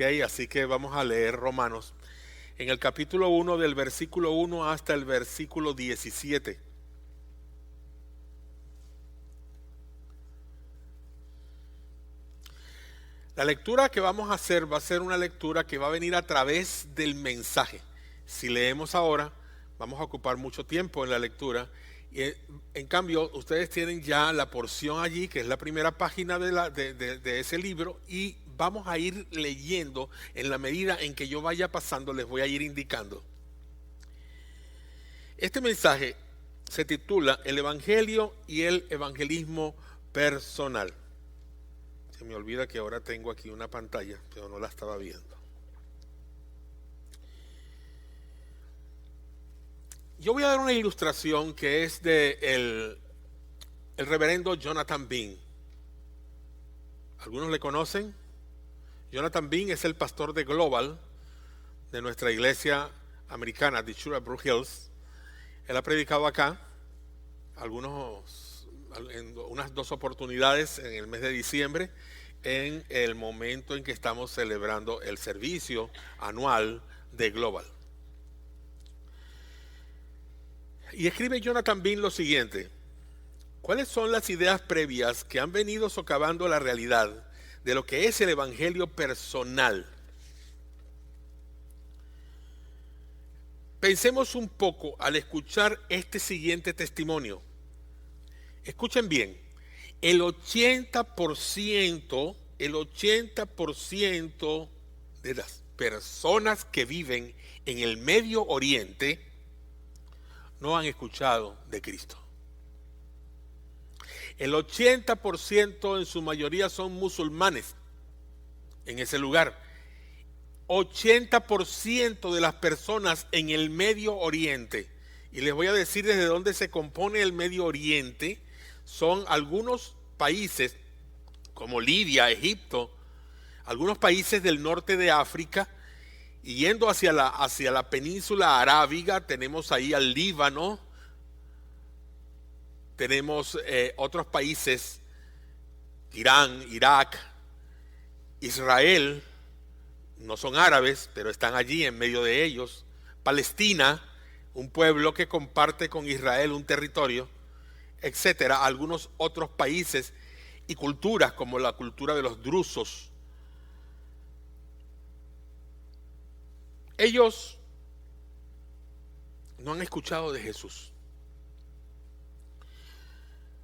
Así que vamos a leer Romanos en el capítulo 1 del versículo 1 hasta el versículo 17. La lectura que vamos a hacer va a ser una lectura que va a venir a través del mensaje. Si leemos ahora, vamos a ocupar mucho tiempo en la lectura. Y en cambio, ustedes tienen ya la porción allí, que es la primera página de ese libro, y vamos a ir leyendo en la medida en que yo vaya pasando, les voy a ir indicando. Este mensaje se titula El Evangelio y el Evangelismo Personal. Se me olvida que ahora tengo aquí una pantalla, pero no la estaba viendo. Yo voy a dar una ilustración que es de el reverendo Jonathan Bean. ¿Algunos le conocen? Jonathan Bean es el pastor de Global, de nuestra iglesia americana, de Church Brook Hills. Él ha predicado acá en unas 2 oportunidades en el mes de diciembre, en el momento en que estamos celebrando el servicio anual de Global. Y escribe Jonathan Bean lo siguiente: ¿cuáles son las ideas previas que han venido socavando la realidad de lo que es el evangelio personal? Pensemos un poco al escuchar este siguiente testimonio. Escuchen bien, el 80% de las personas que viven en el Medio Oriente no han escuchado de Cristo. El 80% en su mayoría son musulmanes en ese lugar. 80% de las personas en el Medio Oriente, y les voy a decir desde dónde se compone el Medio Oriente, son algunos países como Libia, Egipto, algunos países del norte de África, y yendo hacia la península arábiga tenemos ahí al Líbano, tenemos otros países, Irán, Irak, Israel, no son árabes, pero están allí en medio de ellos, Palestina, un pueblo que comparte con Israel un territorio, etcétera, algunos otros países y culturas como la cultura de los drusos. Ellos no han escuchado de Jesús.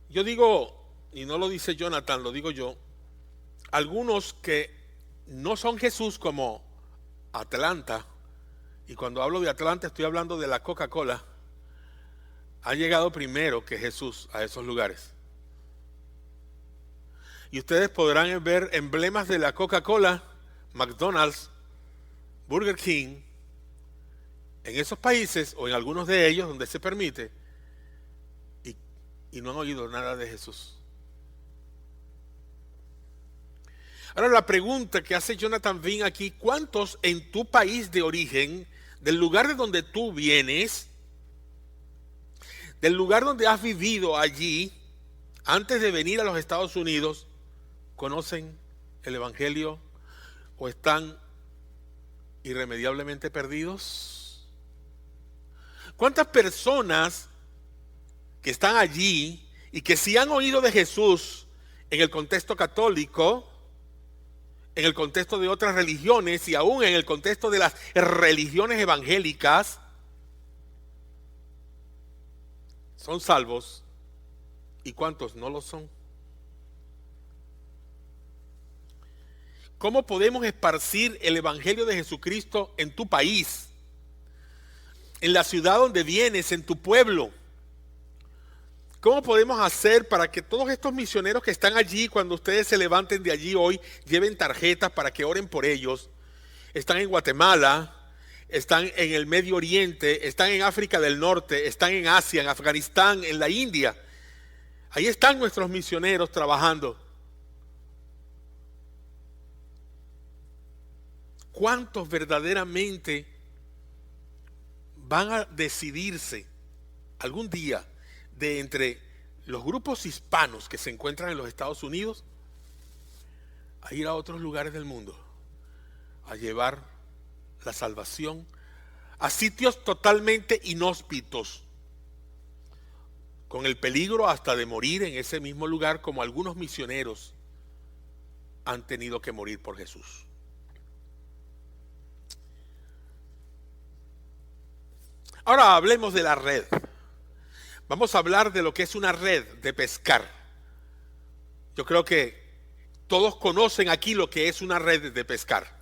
Yo digo, y no lo dice Jonathan, lo digo yo, algunos que no son Jesús como Atlanta, y cuando hablo de Atlanta estoy hablando de la Coca-Cola, han llegado primero que Jesús a esos lugares. Y ustedes podrán ver emblemas de la Coca-Cola, McDonald's, Burger King, en esos países o en algunos de ellos donde se permite, y no han oído nada de Jesús. Ahora la pregunta que hace Jonathan Bean aquí: ¿cuántos en tu país de origen, del lugar de donde tú vienes, del lugar donde has vivido allí, antes de venir a los Estados Unidos, conocen el Evangelio o están irremediablemente perdidos? ¿Cuántas personas que están allí y que sí han oído de Jesús en el contexto católico, en el contexto de otras religiones y aún en el contexto de las religiones evangélicas, son salvos y cuántos no lo son? ¿Cómo podemos esparcir el Evangelio de Jesucristo en tu país, en la ciudad donde vienes, en tu pueblo? ¿Cómo podemos hacer para que todos estos misioneros que están allí, cuando ustedes se levanten de allí hoy, lleven tarjetas para que oren por ellos? Están en Guatemala, están en el Medio Oriente, están en África del Norte, están en Asia, en Afganistán, en la India. Ahí están nuestros misioneros trabajando. ¿Cuántos verdaderamente van a decidirse algún día de entre los grupos hispanos que se encuentran en los Estados Unidos a ir a otros lugares del mundo, a llevar la salvación a sitios totalmente inhóspitos, con el peligro hasta de morir en ese mismo lugar, como algunos misioneros han tenido que morir por Jesús. Ahora hablemos de la red. Vamos a hablar de lo que es una red de pescar. Yo creo que todos conocen aquí lo que es una red de pescar.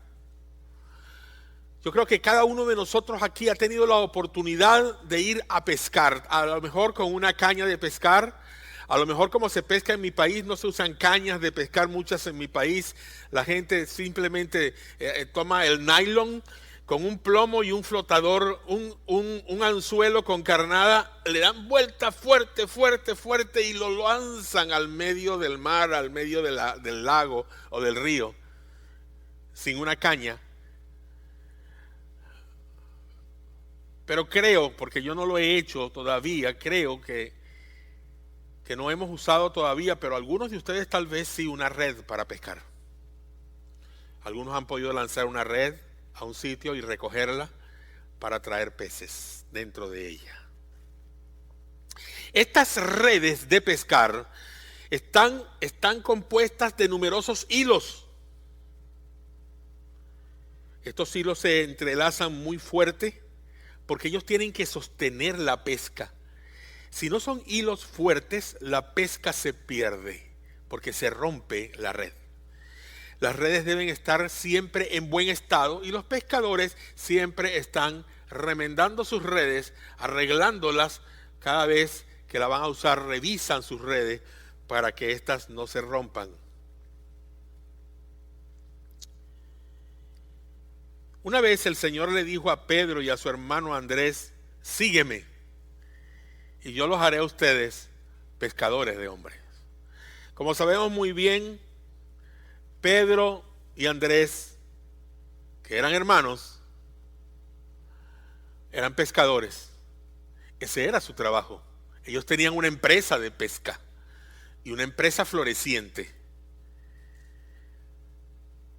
Yo creo que cada uno de nosotros aquí ha tenido la oportunidad de ir a pescar, a lo mejor con una caña de pescar, a lo mejor como se pesca en mi país, no se usan cañas de pescar muchas en mi país, la gente simplemente toma el nylon con un plomo y un flotador, un anzuelo con carnada, le dan vuelta fuerte, fuerte, fuerte y lo lanzan al medio del mar, al medio del lago o del río, sin una caña. Pero creo, porque yo no lo he hecho todavía, creo que no hemos usado todavía, pero algunos de ustedes tal vez sí, una red para pescar. Algunos han podido lanzar una red a un sitio y recogerla para traer peces dentro de ella. Estas redes de pescar están compuestas de numerosos hilos. Estos hilos se entrelazan muy fuerte porque ellos tienen que sostener la pesca. Si no son hilos fuertes, la pesca se pierde porque se rompe la red. Las redes deben estar siempre en buen estado y los pescadores siempre están remendando sus redes, arreglándolas cada vez que la van a usar, revisan sus redes para que éstas no se rompan. Una vez el Señor le dijo a Pedro y a su hermano Andrés, sígueme y yo los haré a ustedes pescadores de hombres. Como sabemos muy bien, Pedro y Andrés, que eran hermanos, eran pescadores. Ese era su trabajo. Ellos tenían una empresa de pesca y una empresa floreciente.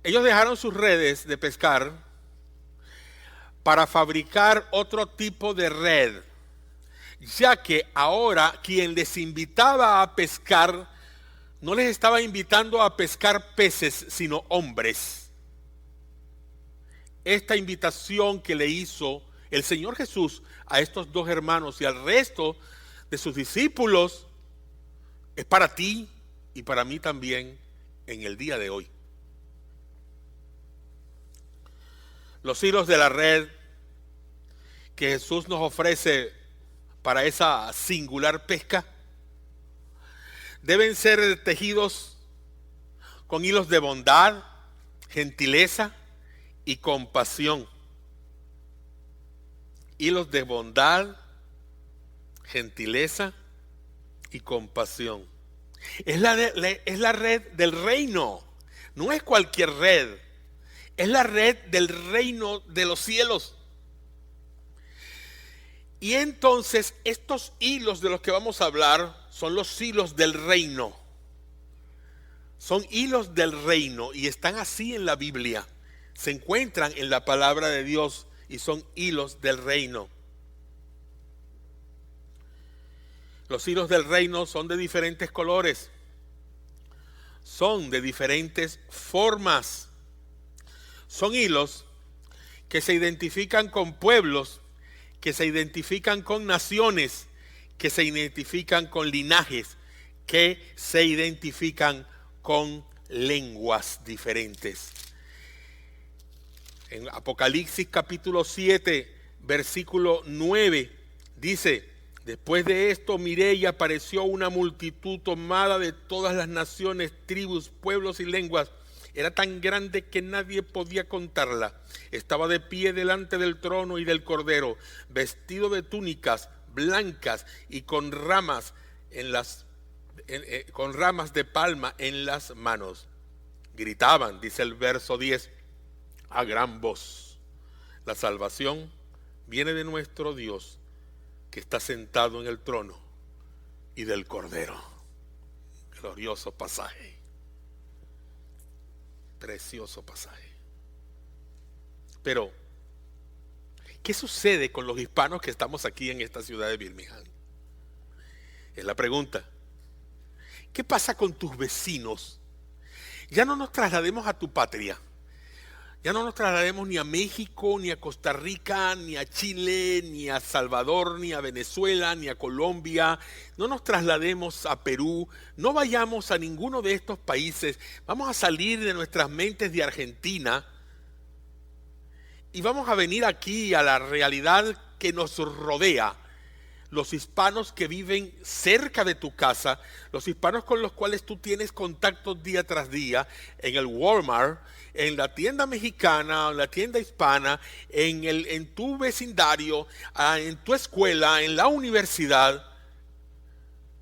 Ellos dejaron sus redes de pescar para fabricar otro tipo de red, ya que ahora quien les invitaba a pescar no les estaba invitando a pescar peces, sino hombres. Esta invitación que le hizo el Señor Jesús a estos dos hermanos y al resto de sus discípulos es para ti y para mí también en el día de hoy. Los hilos de la red que Jesús nos ofrece para esa singular pesca deben ser tejidos con hilos de bondad, gentileza y compasión. Hilos de bondad, gentileza y compasión. Es la red del reino, no es cualquier red, es la red del reino de los cielos. Y entonces estos hilos de los que vamos a hablar son los hilos del reino. Son hilos del reino y están así en la Biblia. Se encuentran en la palabra de Dios y son hilos del reino. Los hilos del reino son de diferentes colores. Son de diferentes formas. Son hilos que se identifican con pueblos, que se identifican con naciones, que se identifican con linajes, que se identifican con lenguas diferentes. En Apocalipsis capítulo 7, versículo 9, dice: después de esto miré y apareció una multitud tomada de todas las naciones, tribus, pueblos y lenguas. Era tan grande que nadie podía contarla. Estaba de pie delante del trono y del Cordero, vestido de túnicas blancas y con ramas con ramas de palma en las manos. Gritaban, dice el verso 10, a gran voz: la salvación viene de nuestro Dios, que está sentado en el trono, y del Cordero. Glorioso pasaje. Precioso pasaje. Pero, ¿qué sucede con los hispanos que estamos aquí en esta ciudad de Birmingham? Es la pregunta. ¿Qué pasa con tus vecinos? Ya no nos traslademos a tu patria. Ya no nos traslademos ni a México, ni a Costa Rica, ni a Chile, ni a Salvador, ni a Venezuela, ni a Colombia. No nos traslademos a Perú. No vayamos a ninguno de estos países. Vamos a salir de nuestras mentes de Argentina y vamos a venir aquí a la realidad que nos rodea. Los hispanos que viven cerca de tu casa, los hispanos con los cuales tú tienes contacto día tras día, en el Walmart, en la tienda mexicana, en la tienda hispana, en tu vecindario, en tu escuela, en la universidad,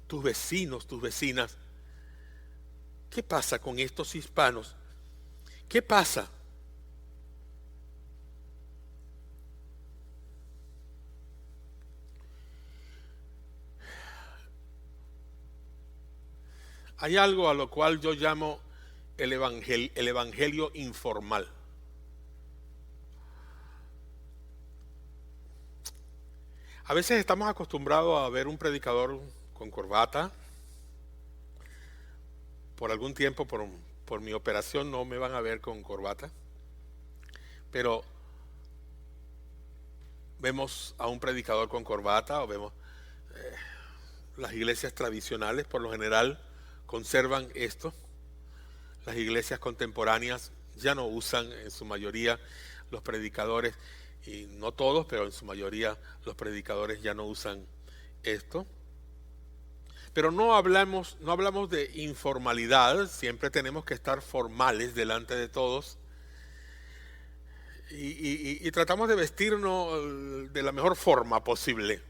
tus vecinos, tus vecinas. ¿Qué pasa con estos hispanos? ¿Qué pasa? Hay algo a lo cual yo llamo el evangelio informal. A veces estamos acostumbrados a ver un predicador con corbata. Por algún tiempo, por mi operación, no me van a ver con corbata. Pero vemos a un predicador con corbata, o vemos las iglesias tradicionales, por lo general, conservan esto. Las iglesias contemporáneas ya no usan en su mayoría los predicadores, y no todos, pero en su mayoría los predicadores ya no usan esto. Pero no hablamos de informalidad, siempre tenemos que estar formales delante de todos. Y tratamos de vestirnos de la mejor forma posible.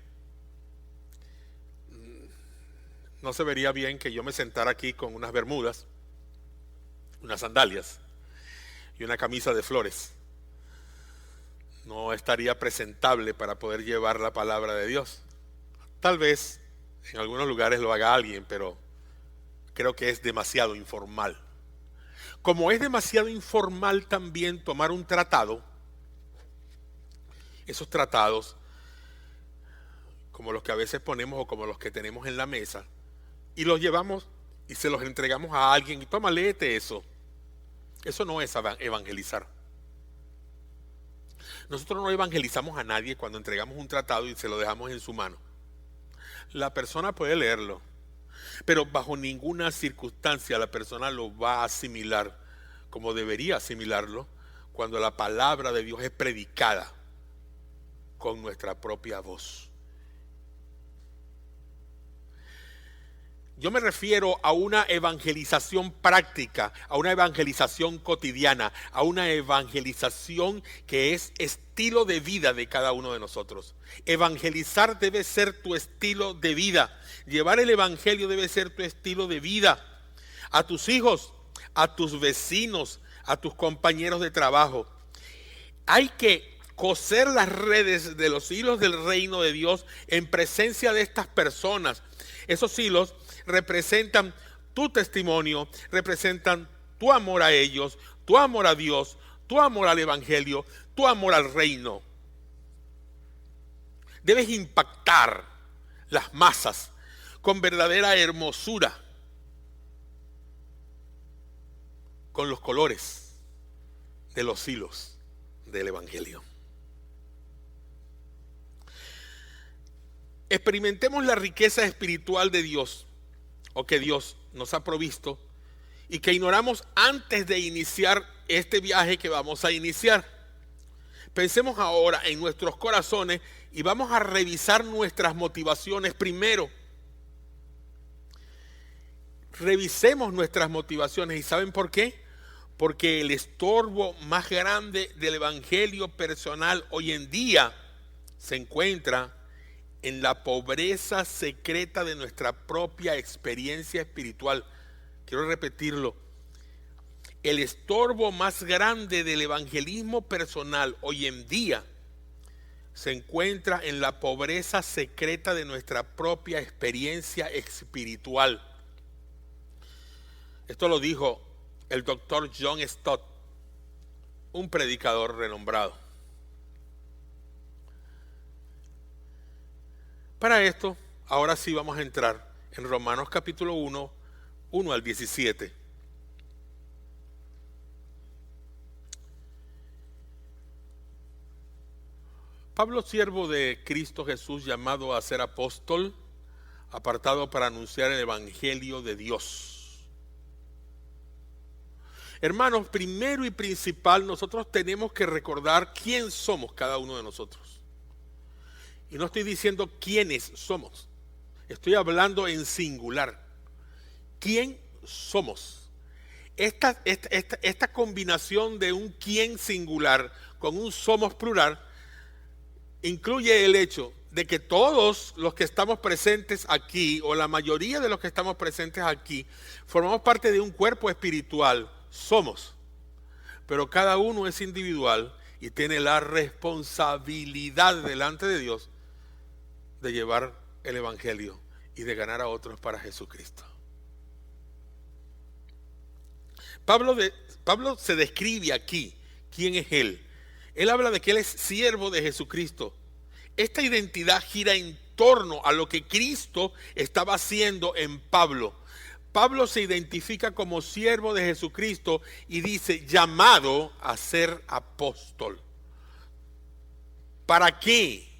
No se vería bien que yo me sentara aquí con unas bermudas, unas sandalias y una camisa de flores. No estaría presentable para poder llevar la palabra de Dios. Tal vez en algunos lugares lo haga alguien, pero creo que es demasiado informal. Como es demasiado informal también tomar un tratado, esos tratados, como los que a veces ponemos o como los que tenemos en la mesa, y los llevamos y se los entregamos a alguien y toma, léete eso. Eso no es evangelizar. Nosotros no evangelizamos a nadie cuando entregamos un tratado y se lo dejamos en su mano. La persona puede leerlo, pero bajo ninguna circunstancia la persona lo va a asimilar como debería asimilarlo cuando la palabra de Dios es predicada con nuestra propia voz. Yo me refiero a una evangelización práctica, a una evangelización cotidiana, a una evangelización que es estilo de vida de cada uno de nosotros. Evangelizar debe ser tu estilo de vida. Llevar el evangelio debe ser tu estilo de vida. A tus hijos, a tus vecinos, a tus compañeros de trabajo. Hay que coser las redes de los hilos del reino de Dios en presencia de estas personas. Esos hilos representan tu testimonio, representan tu amor a ellos, tu amor a Dios, tu amor al evangelio, tu amor al reino. Debes impactar las masas con verdadera hermosura, con los colores de los hilos del evangelio. Experimentemos la riqueza espiritual de Dios, o que Dios nos ha provisto y que ignoramos antes de iniciar este viaje que vamos a iniciar. Pensemos ahora en nuestros corazones y vamos a revisar nuestras motivaciones primero. Revisemos nuestras motivaciones. ¿Y saben por qué? Porque el estorbo más grande del evangelio personal hoy en día se encuentra en la pobreza secreta de nuestra propia experiencia espiritual. Quiero repetirlo. El estorbo más grande del evangelismo personal hoy en día se encuentra en la pobreza secreta de nuestra propia experiencia espiritual. Esto lo dijo el doctor John Stott, un predicador renombrado. Para esto, ahora sí vamos a entrar en Romanos capítulo 1, 1 al 17. Pablo, siervo de Cristo Jesús, llamado a ser apóstol, apartado para anunciar el evangelio de Dios. Hermanos, primero y principal, nosotros tenemos que recordar quién somos cada uno de nosotros. Y no estoy diciendo quiénes somos, estoy hablando en singular. ¿Quién somos? Esta combinación de un quién singular con un somos plural incluye el hecho de que todos los que estamos presentes aquí, o la mayoría de los que estamos presentes aquí, formamos parte de un cuerpo espiritual. Somos, pero cada uno es individual y tiene la responsabilidad delante de Dios de llevar el evangelio y de ganar a otros para Jesucristo. Pablo se describe aquí quién es él. Él habla de que él es siervo de Jesucristo. Esta identidad gira en torno a lo que Cristo estaba haciendo en Pablo. Pablo se identifica como siervo de Jesucristo y dice, llamado a ser apóstol. ¿Para qué?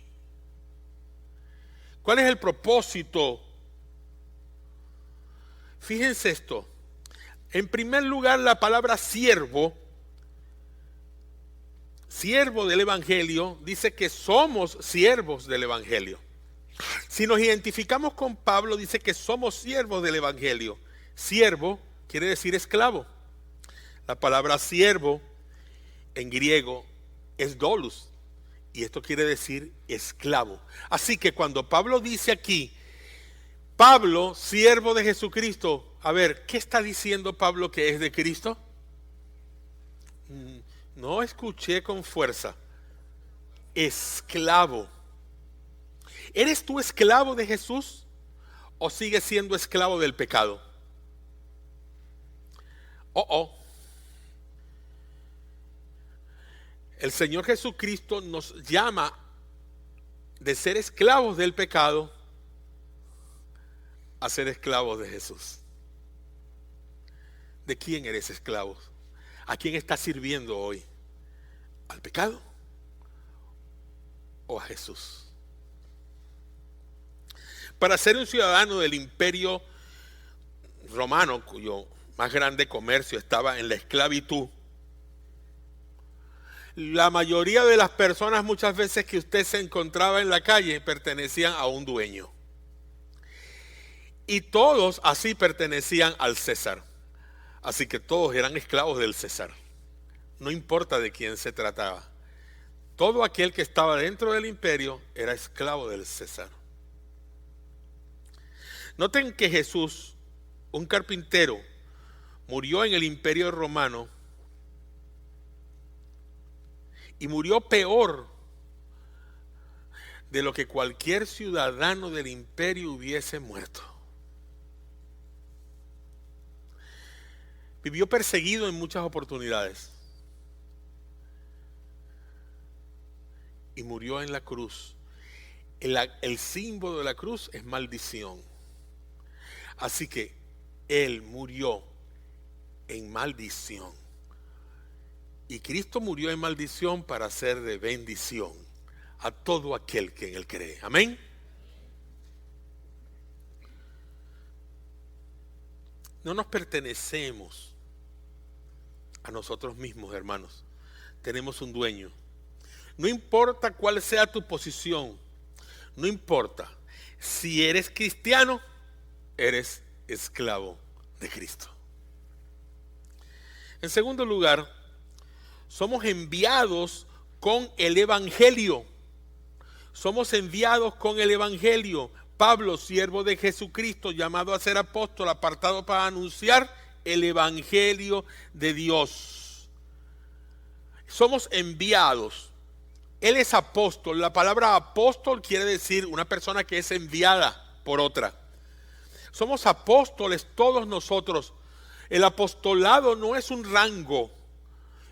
¿Cuál es el propósito? Fíjense esto. En primer lugar, la palabra siervo del evangelio, dice que somos siervos del evangelio. Si nos identificamos con Pablo, dice que somos siervos del evangelio. Siervo quiere decir esclavo. La palabra siervo en griego es doulos, y esto quiere decir esclavo. Así que cuando Pablo dice aquí, Pablo, siervo de Jesucristo, a ver, ¿qué está diciendo Pablo que es de Cristo? No escuché con fuerza. Esclavo. ¿Eres tú esclavo de Jesús o sigues siendo esclavo del pecado? El Señor Jesucristo nos llama de ser esclavos del pecado a ser esclavos de Jesús. ¿De quién eres esclavo? ¿A quién estás sirviendo hoy? ¿Al pecado o a Jesús? Para ser un ciudadano del imperio romano, cuyo más grande comercio estaba en la esclavitud, la mayoría de las personas, muchas veces que usted se encontraba en la calle, pertenecían a un dueño. Y todos así pertenecían al César. Así que todos eran esclavos del César. No importa de quién se trataba. Todo aquel que estaba dentro del imperio era esclavo del César. Noten que Jesús, un carpintero, murió en el imperio romano y murió peor de lo que cualquier ciudadano del imperio hubiese muerto. Vivió perseguido en muchas oportunidades y murió en la cruz. El símbolo de la cruz es maldición. Así que él murió en maldición. Y Cristo murió en maldición para ser de bendición a todo aquel que en él cree. Amén. No nos pertenecemos a nosotros mismos, hermanos. Tenemos un dueño. No importa cuál sea tu posición, no importa. Si eres cristiano, eres esclavo de Cristo. En segundo lugar, somos enviados con el evangelio. Somos enviados con el evangelio. Pablo, siervo de Jesucristo, llamado a ser apóstol, apartado para anunciar el evangelio de Dios. Somos enviados. Él es apóstol. La palabra apóstol quiere decir una persona que es enviada por otra. Somos apóstoles todos nosotros. El apostolado no es un rango.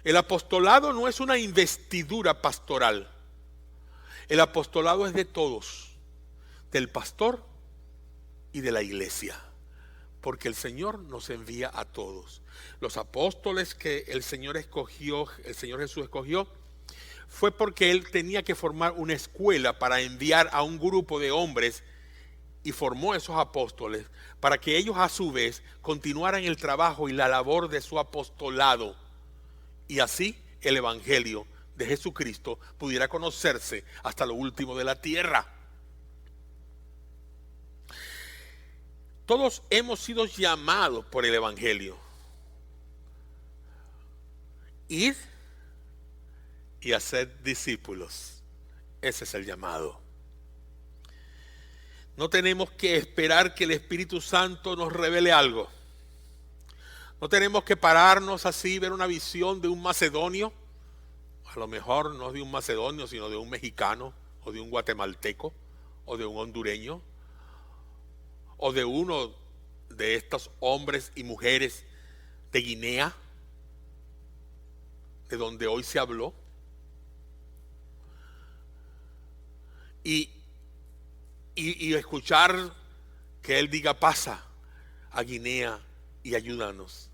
El apostolado no es una investidura pastoral. El apostolado es de todos. del pastor y de la iglesia. Porque el Señor nos envía a todos. Los apóstoles que el Señor escogió, el Señor Jesús escogió, fue porque Él tenía que formar una escuela para enviar a un grupo de hombres, y formó esos apóstoles para que ellos a su vez continuaran el trabajo y la labor de su apostolado. Y así el Evangelio de Jesucristo pudiera conocerse hasta lo último de la tierra. Todos hemos sido llamados por el Evangelio. Id y hacer discípulos. Ese es el llamado. No tenemos que esperar que el Espíritu Santo nos revele algo. No tenemos que pararnos así, ver una visión de un macedonio. A lo mejor no de un macedonio, sino de un mexicano, o de un guatemalteco, o de un hondureño, o de uno de estos hombres y mujeres de Guinea, de donde hoy se habló. Y escuchar que Él diga: pasa a Guinea y ayúdanos,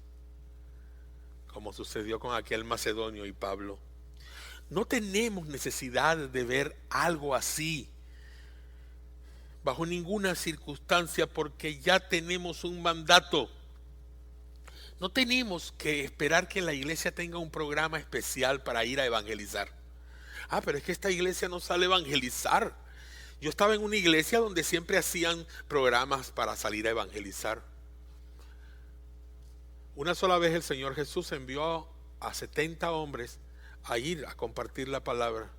como sucedió con aquel macedonio y Pablo. No tenemos necesidad de ver algo así bajo ninguna circunstancia, porque ya tenemos un mandato. No tenemos que esperar que la iglesia tenga un programa especial para ir a evangelizar. Pero es que esta iglesia no sale a evangelizar. Yo estaba en una iglesia donde siempre hacían programas para salir a evangelizar. Una sola vez el Señor Jesús envió a 70 hombres a ir a compartir la palabra,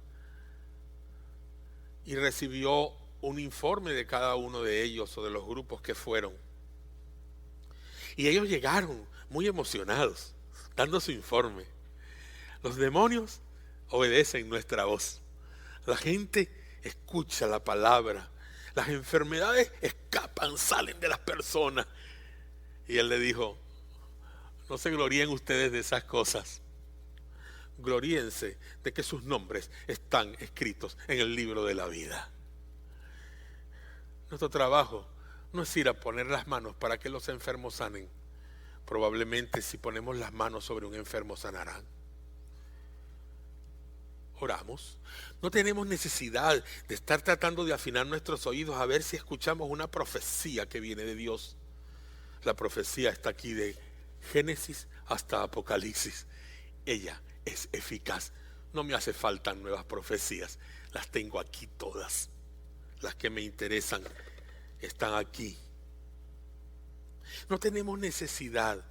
y recibió un informe de cada uno de ellos o de los grupos que fueron. Y ellos llegaron muy emocionados, dando su informe. Los demonios obedecen nuestra voz. La gente escucha la palabra. Las enfermedades escapan, salen de las personas. Y Él le dijo: no se gloríen ustedes de esas cosas. Gloríense de que sus nombres están escritos en el libro de la vida. Nuestro trabajo no es ir a poner las manos para que los enfermos sanen. Probablemente si ponemos las manos sobre un enfermo sanarán. Oramos. No tenemos necesidad de estar tratando de afinar nuestros oídos a ver si escuchamos una profecía que viene de Dios. La profecía está aquí de Génesis hasta Apocalipsis. Ella es eficaz. No me hace falta nuevas profecías. Las tengo aquí todas. Las que me interesan están aquí. No tenemos necesidad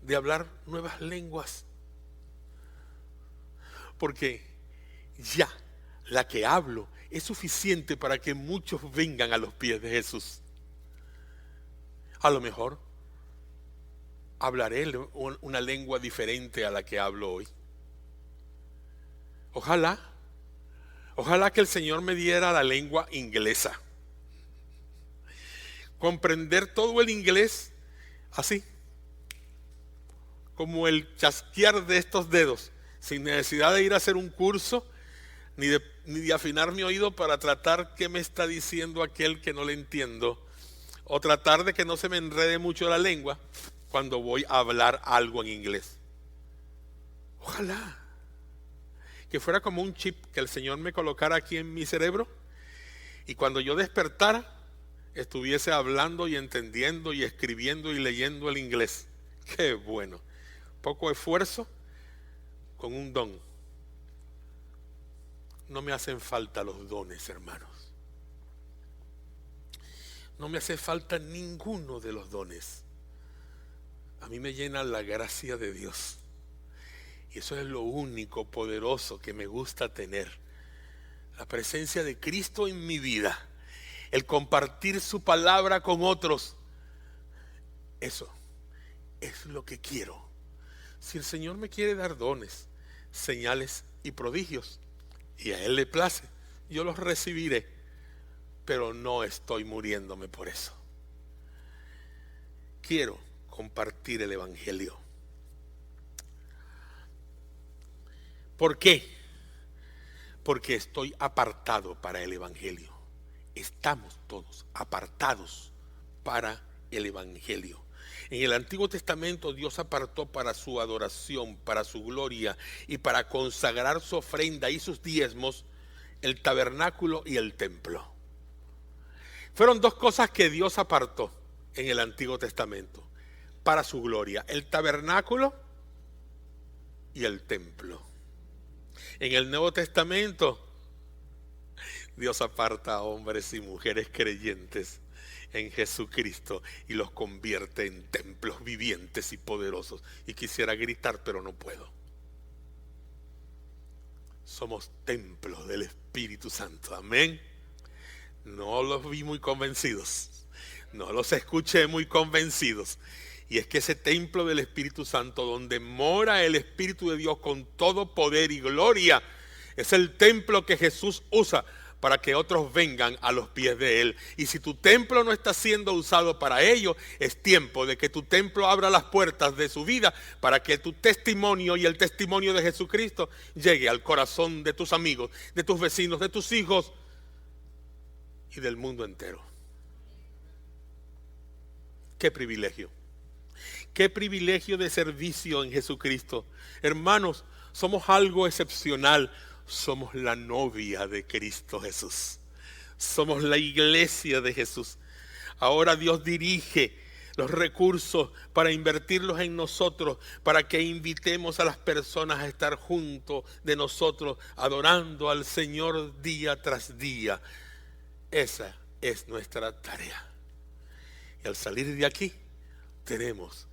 de hablar nuevas lenguas, porque ya la que hablo es suficiente para que muchos vengan a los pies de Jesús. A lo mejor hablaré una lengua diferente a la que hablo hoy. Ojalá que el Señor me diera la lengua inglesa. Comprender todo el inglés así, como el chasquear de estos dedos, sin necesidad de ir a hacer un curso, ni de afinar mi oído para tratar qué me está diciendo aquel que no le entiendo, o tratar de que no se me enrede mucho la lengua cuando voy a hablar algo en inglés. Ojalá que fuera como un chip que el Señor me colocara aquí en mi cerebro, y cuando yo despertara estuviese hablando y entendiendo y escribiendo y leyendo el inglés. Qué bueno. Poco esfuerzo con un don. No me hacen falta los dones, hermanos. No me hace falta ninguno de los dones. A mí me llena la gracia de Dios. Y eso es lo único poderoso que me gusta tener. La presencia de Cristo en mi vida. El compartir su palabra con otros. Eso es lo que quiero. Si el Señor me quiere dar dones, señales y prodigios, y a Él le place, yo los recibiré. Pero no estoy muriéndome por eso. Quiero compartir el Evangelio. ¿Por qué? Porque estoy apartado para el Evangelio. estamos todos apartados para el Evangelio. En el Antiguo Testamento Dios apartó para su adoración, para su gloria y para consagrar su ofrenda y sus diezmos el tabernáculo y el templo. Fueron dos cosas que Dios apartó en el Antiguo Testamento para su gloria: el tabernáculo y el templo. En el Nuevo Testamento Dios aparta a hombres y mujeres creyentes en Jesucristo y los convierte en templos vivientes y poderosos. Y quisiera gritar, pero no puedo. Somos templos del Espíritu Santo. Amén. No los vi muy convencidos. No los escuché muy convencidos. Y es que ese templo del Espíritu Santo, donde mora el Espíritu de Dios con todo poder y gloria, es el templo que Jesús usa para que otros vengan a los pies de Él. Y si tu templo no está siendo usado para ello, es tiempo de que tu templo abra las puertas de su vida para que tu testimonio y el testimonio de Jesucristo llegue al corazón de tus amigos, de tus vecinos, de tus hijos y del mundo entero. ¡Qué privilegio! ¡Qué privilegio de servicio en Jesucristo! Hermanos, somos algo excepcional. Somos la novia de Cristo Jesús. Somos la iglesia de Jesús. Ahora Dios dirige los recursos para invertirlos en nosotros, para que invitemos a las personas a estar junto de nosotros, adorando al Señor día tras día. Esa es nuestra tarea. Y al salir de aquí, tenemos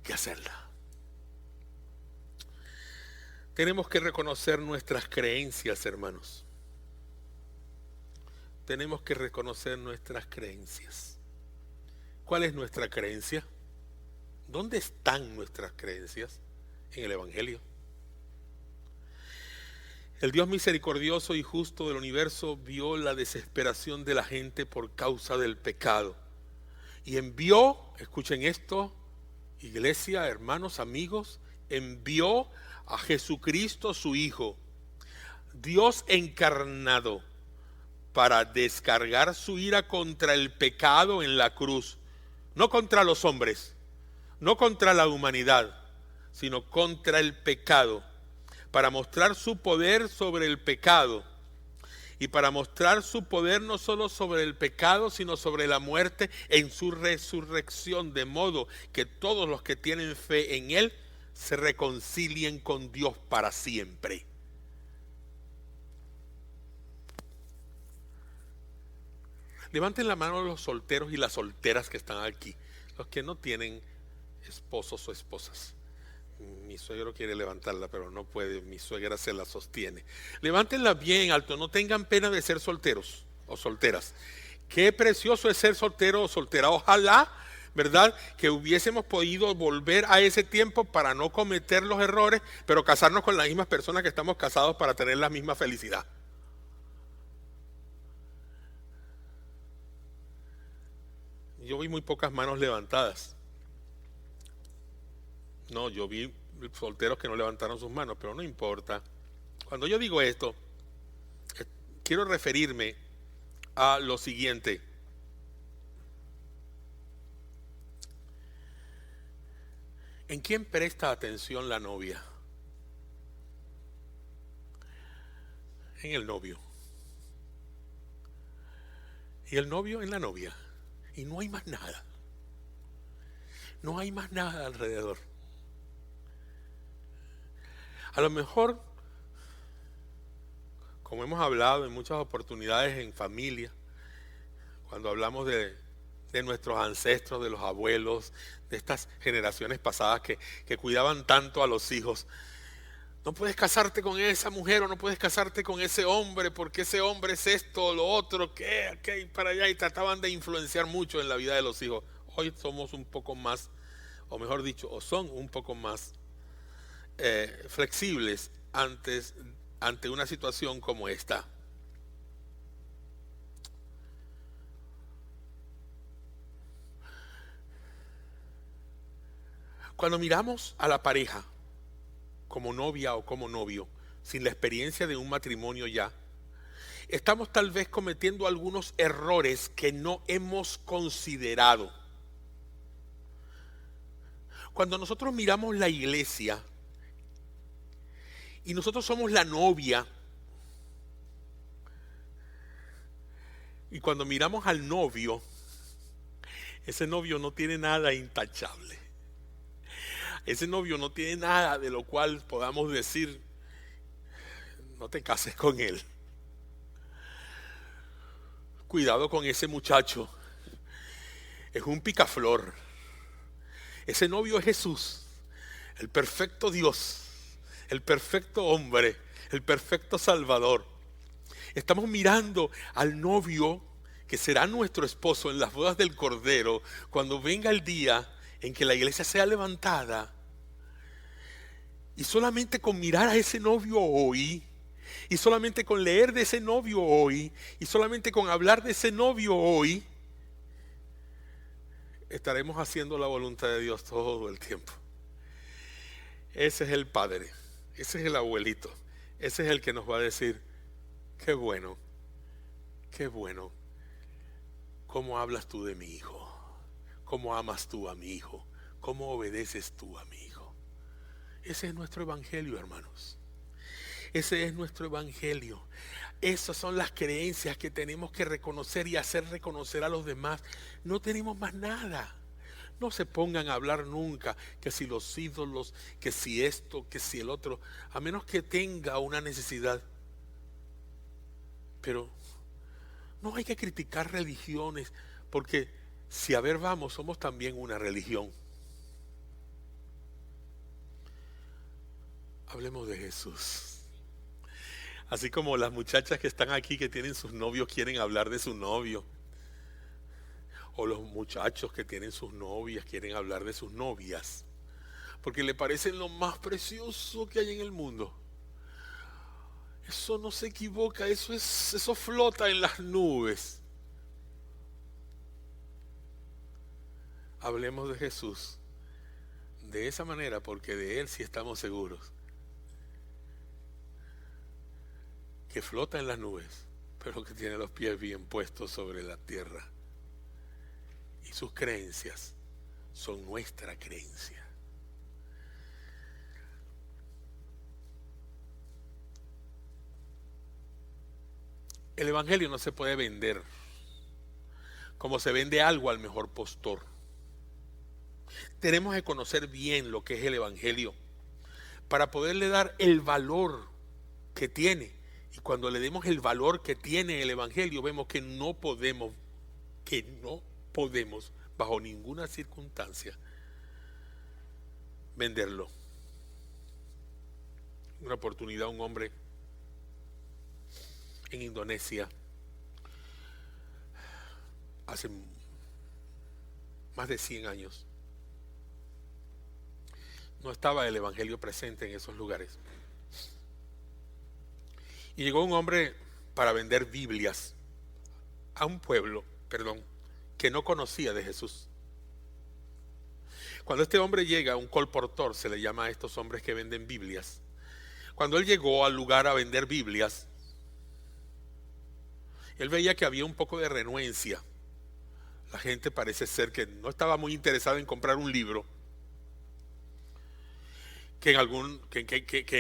que hacerla. Tenemos que reconocer nuestras creencias, hermanos. Tenemos que reconocer nuestras creencias. ¿Cuál es nuestra creencia? ¿Dónde están nuestras creencias? En el Evangelio. El Dios misericordioso y justo del universo vio la desesperación de la gente por causa del pecado. Y envió, escuchen esto, iglesia, hermanos, amigos, envió a Jesucristo su Hijo, Dios encarnado, para descargar su ira contra el pecado en la cruz, no contra los hombres, no contra la humanidad, sino contra el pecado, para mostrar su poder sobre el pecado y para mostrar su poder no solo sobre el pecado, sino sobre la muerte en su resurrección, de modo que todos los que tienen fe en Él se reconcilien con Dios para siempre. Levanten la mano los solteros y las solteras que están aquí, los que no tienen esposos o esposas. Mi suegro quiere levantarla, pero no puede, mi suegra se la sostiene. Levántenla bien alto, no tengan pena de ser solteros o solteras. Qué precioso es ser soltero o soltera. Ojalá, ¿verdad?, que hubiésemos podido volver a ese tiempo para no cometer los errores, pero casarnos con las mismas personas que estamos casados para tener la misma felicidad. Yo vi muy pocas manos levantadas. No, yo vi solteros que no levantaron sus manos, pero no importa. Cuando yo digo esto, quiero referirme a lo siguiente. ¿En quién presta atención la novia? En el novio. Y el novio en la novia. Y no hay más nada. No hay más nada alrededor. A lo mejor, como hemos hablado en muchas oportunidades en familia, cuando hablamos de nuestros ancestros, de los abuelos, de estas generaciones pasadas que cuidaban tanto a los hijos, no puedes casarte con esa mujer o no puedes casarte con ese hombre porque ese hombre es esto o lo otro, que para allá, y trataban de influenciar mucho en la vida de los hijos. Hoy somos un poco más, o mejor dicho, o son un poco más flexibles ante una situación como esta. Cuando miramos a la pareja como novia o como novio, sin la experiencia de un matrimonio ya, estamos tal vez cometiendo algunos errores que no hemos considerado. Cuando nosotros miramos la iglesia y nosotros somos la novia, y cuando miramos al novio, ese novio no tiene nada intachable. Ese novio no tiene nada de lo cual podamos decir, no te cases con él. Cuidado con ese muchacho. Es un picaflor. Ese novio es Jesús, el perfecto Dios, el perfecto hombre, el perfecto Salvador. Estamos mirando al novio que será nuestro esposo en las bodas del Cordero, cuando venga el día en que la iglesia sea levantada. Y solamente con mirar a ese novio hoy, y solamente con leer de ese novio hoy, y solamente con hablar de ese novio hoy, estaremos haciendo la voluntad de Dios todo el tiempo. Ese es el padre, ese es el abuelito, ese es el que nos va a decir, qué bueno, cómo hablas tú de mi hijo, cómo amas tú a mi hijo, cómo obedeces tú a mi hijo. Ese es nuestro evangelio, hermanos. Ese es nuestro evangelio. Esas son las creencias que tenemos que reconocer y hacer reconocer a los demás. No tenemos más nada. No se pongan a hablar nunca que si los ídolos, que si esto, que si el otro, a menos que tenga una necesidad. Pero no hay que criticar religiones, porque si a ver vamos, somos también una religión. Hablemos de Jesús. Así como las muchachas que están aquí que tienen sus novios quieren hablar de su novio. O los muchachos que tienen sus novias quieren hablar de sus novias. Porque le parecen lo más precioso que hay en el mundo. Eso no se equivoca, eso flota en las nubes. Hablemos de Jesús de esa manera, porque de Él sí estamos seguros. Que flota en las nubes, pero que tiene los pies bien puestos sobre la tierra. Y sus creencias son nuestra creencia. El evangelio no se puede vender como se vende algo al mejor postor. Tenemos que conocer bien lo que es el evangelio para poderle dar el valor que tiene. Y cuando le demos el valor que tiene el evangelio, vemos que no podemos bajo ninguna circunstancia venderlo. Una oportunidad, un hombre en Indonesia hace más de 100 años. No estaba el evangelio presente en esos lugares. Y llegó un hombre para vender Biblias a un pueblo, que no conocía de Jesús. Cuando este hombre llega, un colportor se le llama a estos hombres que venden Biblias. Cuando él llegó al lugar a vender Biblias, él veía que había un poco de renuencia. La gente parece ser que no estaba muy interesada en comprar un libro, que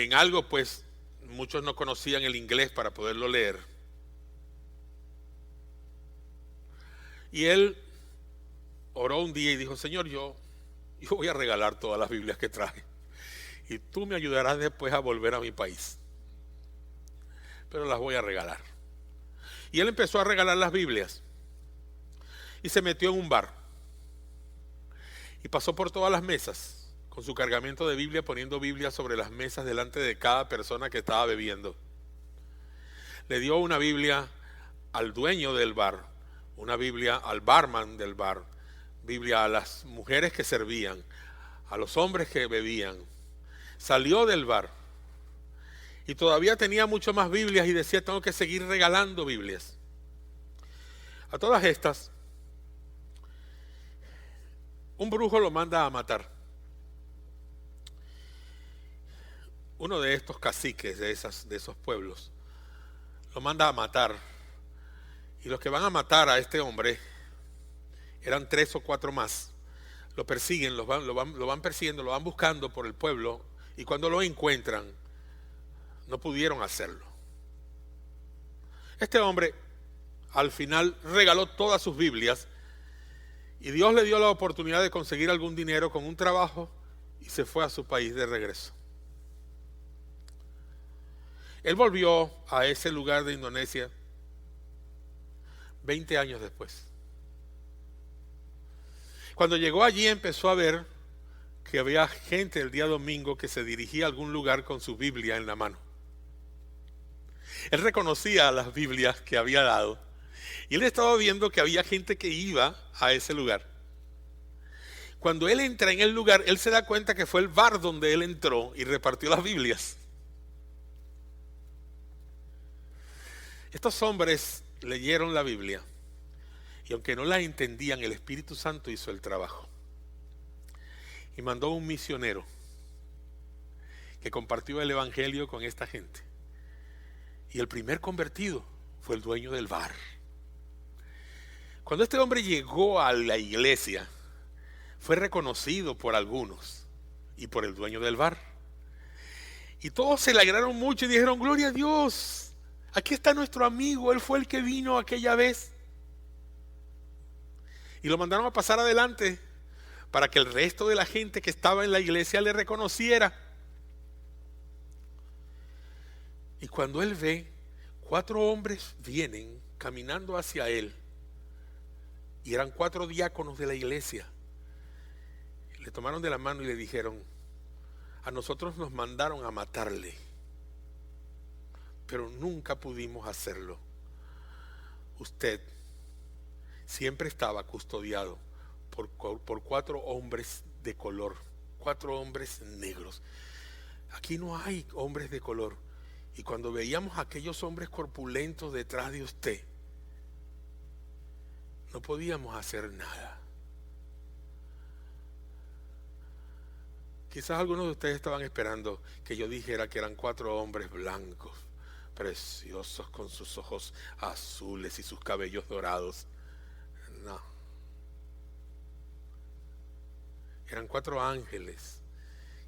en algo pues muchos no conocían el inglés para poderlo leer. Y él oró un día y dijo, Señor, yo voy a regalar todas las Biblias que traje y tú me ayudarás después a volver a mi país, pero las voy a regalar. Y él empezó a regalar las Biblias y se metió en un bar y pasó por todas las mesas con su cargamento de Biblia, poniendo Biblia sobre las mesas delante de cada persona que estaba bebiendo. Le dio una Biblia al dueño del bar, una Biblia al barman del bar, Biblia a las mujeres que servían, a los hombres que bebían. Salió del bar y todavía tenía mucho más Biblias y decía, tengo que seguir regalando Biblias. A todas estas, un brujo lo manda a matar. Uno de estos caciques de esos pueblos lo manda a matar. Y los que van a matar a este hombre eran 3 o 4 más. Lo persiguen, lo van persiguiendo, lo van buscando por el pueblo, y cuando lo encuentran, no pudieron hacerlo. Este hombre al final regaló todas sus Biblias, y Dios le dio la oportunidad de conseguir algún dinero con un trabajo, y se fue a su país de regreso. Él volvió a ese lugar de Indonesia 20 años después. Cuando llegó allí empezó a ver que había gente el día domingo que se dirigía a algún lugar con su Biblia en la mano. Él reconocía las Biblias que había dado, y él estaba viendo que había gente que iba a ese lugar. Cuando él entra en el lugar, él se da cuenta que fue el bar donde él entró y repartió las Biblias. Estos hombres leyeron la Biblia, y aunque no la entendían, el Espíritu Santo hizo el trabajo. Y mandó un misionero que compartió el evangelio con esta gente. Y el primer convertido fue el dueño del bar. Cuando este hombre llegó a la iglesia, fue reconocido por algunos y por el dueño del bar. Y todos se alegraron mucho y dijeron: gloria a Dios, aquí está nuestro amigo, él fue el que vino aquella vez. Y lo mandaron a pasar adelante para que el resto de la gente que estaba en la iglesia le reconociera. Y cuando él ve, 4 hombres vienen caminando hacia él, y eran 4 diáconos de la iglesia. Le tomaron de la mano y le dijeron: a nosotros nos mandaron a matarle, pero nunca pudimos hacerlo. Usted siempre estaba custodiado por 4 hombres de color, 4 hombres negros. Aquí no hay hombres de color. Y cuando veíamos a aquellos hombres corpulentos detrás de usted, no podíamos hacer nada. Quizás algunos de ustedes estaban esperando que yo dijera que eran 4 hombres blancos, preciosos, con sus ojos azules y sus cabellos dorados. No. Eran 4 ángeles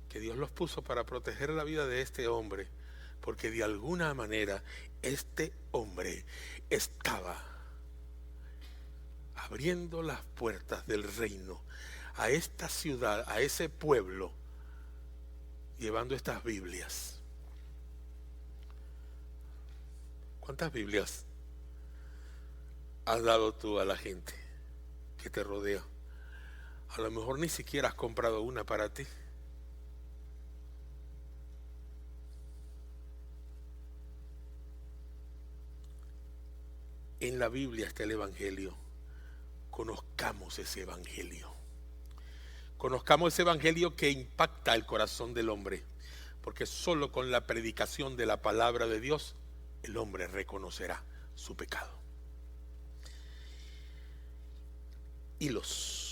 que Dios los puso para proteger la vida de este hombre, porque de alguna manera este hombre estaba abriendo las puertas del reino a esta ciudad, a ese pueblo, llevando estas Biblias. ¿Cuántas Biblias has dado tú a la gente que te rodea? A lo mejor ni siquiera has comprado una para ti. En la Biblia está el Evangelio. Conozcamos ese Evangelio. Conozcamos ese Evangelio que impacta el corazón del hombre, porque solo con la predicación de la palabra de Dios el hombre reconocerá su pecado. Hilos.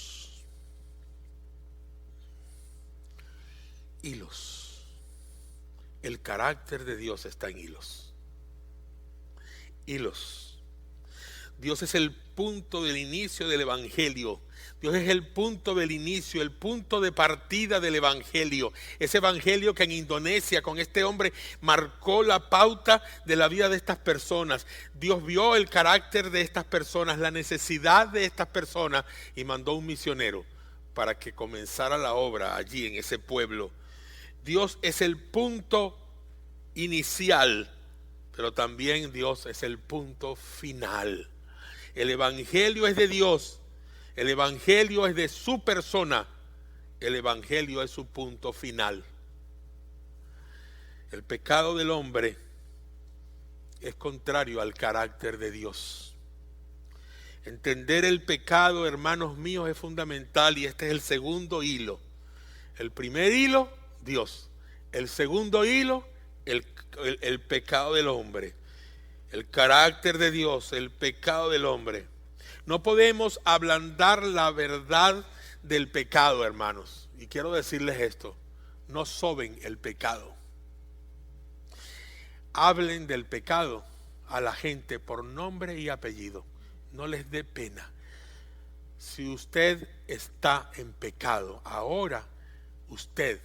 El carácter de Dios está en hilos. Dios es el punto del inicio del Evangelio. Dios es el punto del inicio, el punto de partida del Evangelio. Ese Evangelio que en Indonesia con este hombre marcó la pauta de la vida de estas personas. Dios vio el carácter de estas personas, la necesidad de estas personas, y mandó un misionero para que comenzara la obra allí en ese pueblo. Dios es el punto inicial, pero también Dios es el punto final. El Evangelio es de Dios, el Evangelio es de su persona, el Evangelio es su punto final. El pecado del hombre es contrario al carácter de Dios. Entender el pecado, hermanos míos, es fundamental, y este es el segundo hilo. El primer hilo, Dios. El segundo hilo, el pecado del hombre. El carácter de Dios, el pecado del hombre. No podemos ablandar la verdad del pecado, hermanos. Y quiero decirles esto: no soben el pecado. Hablen del pecado, a la gente por nombre y apellido. No les dé pena. Si usted está en pecado, ahora usted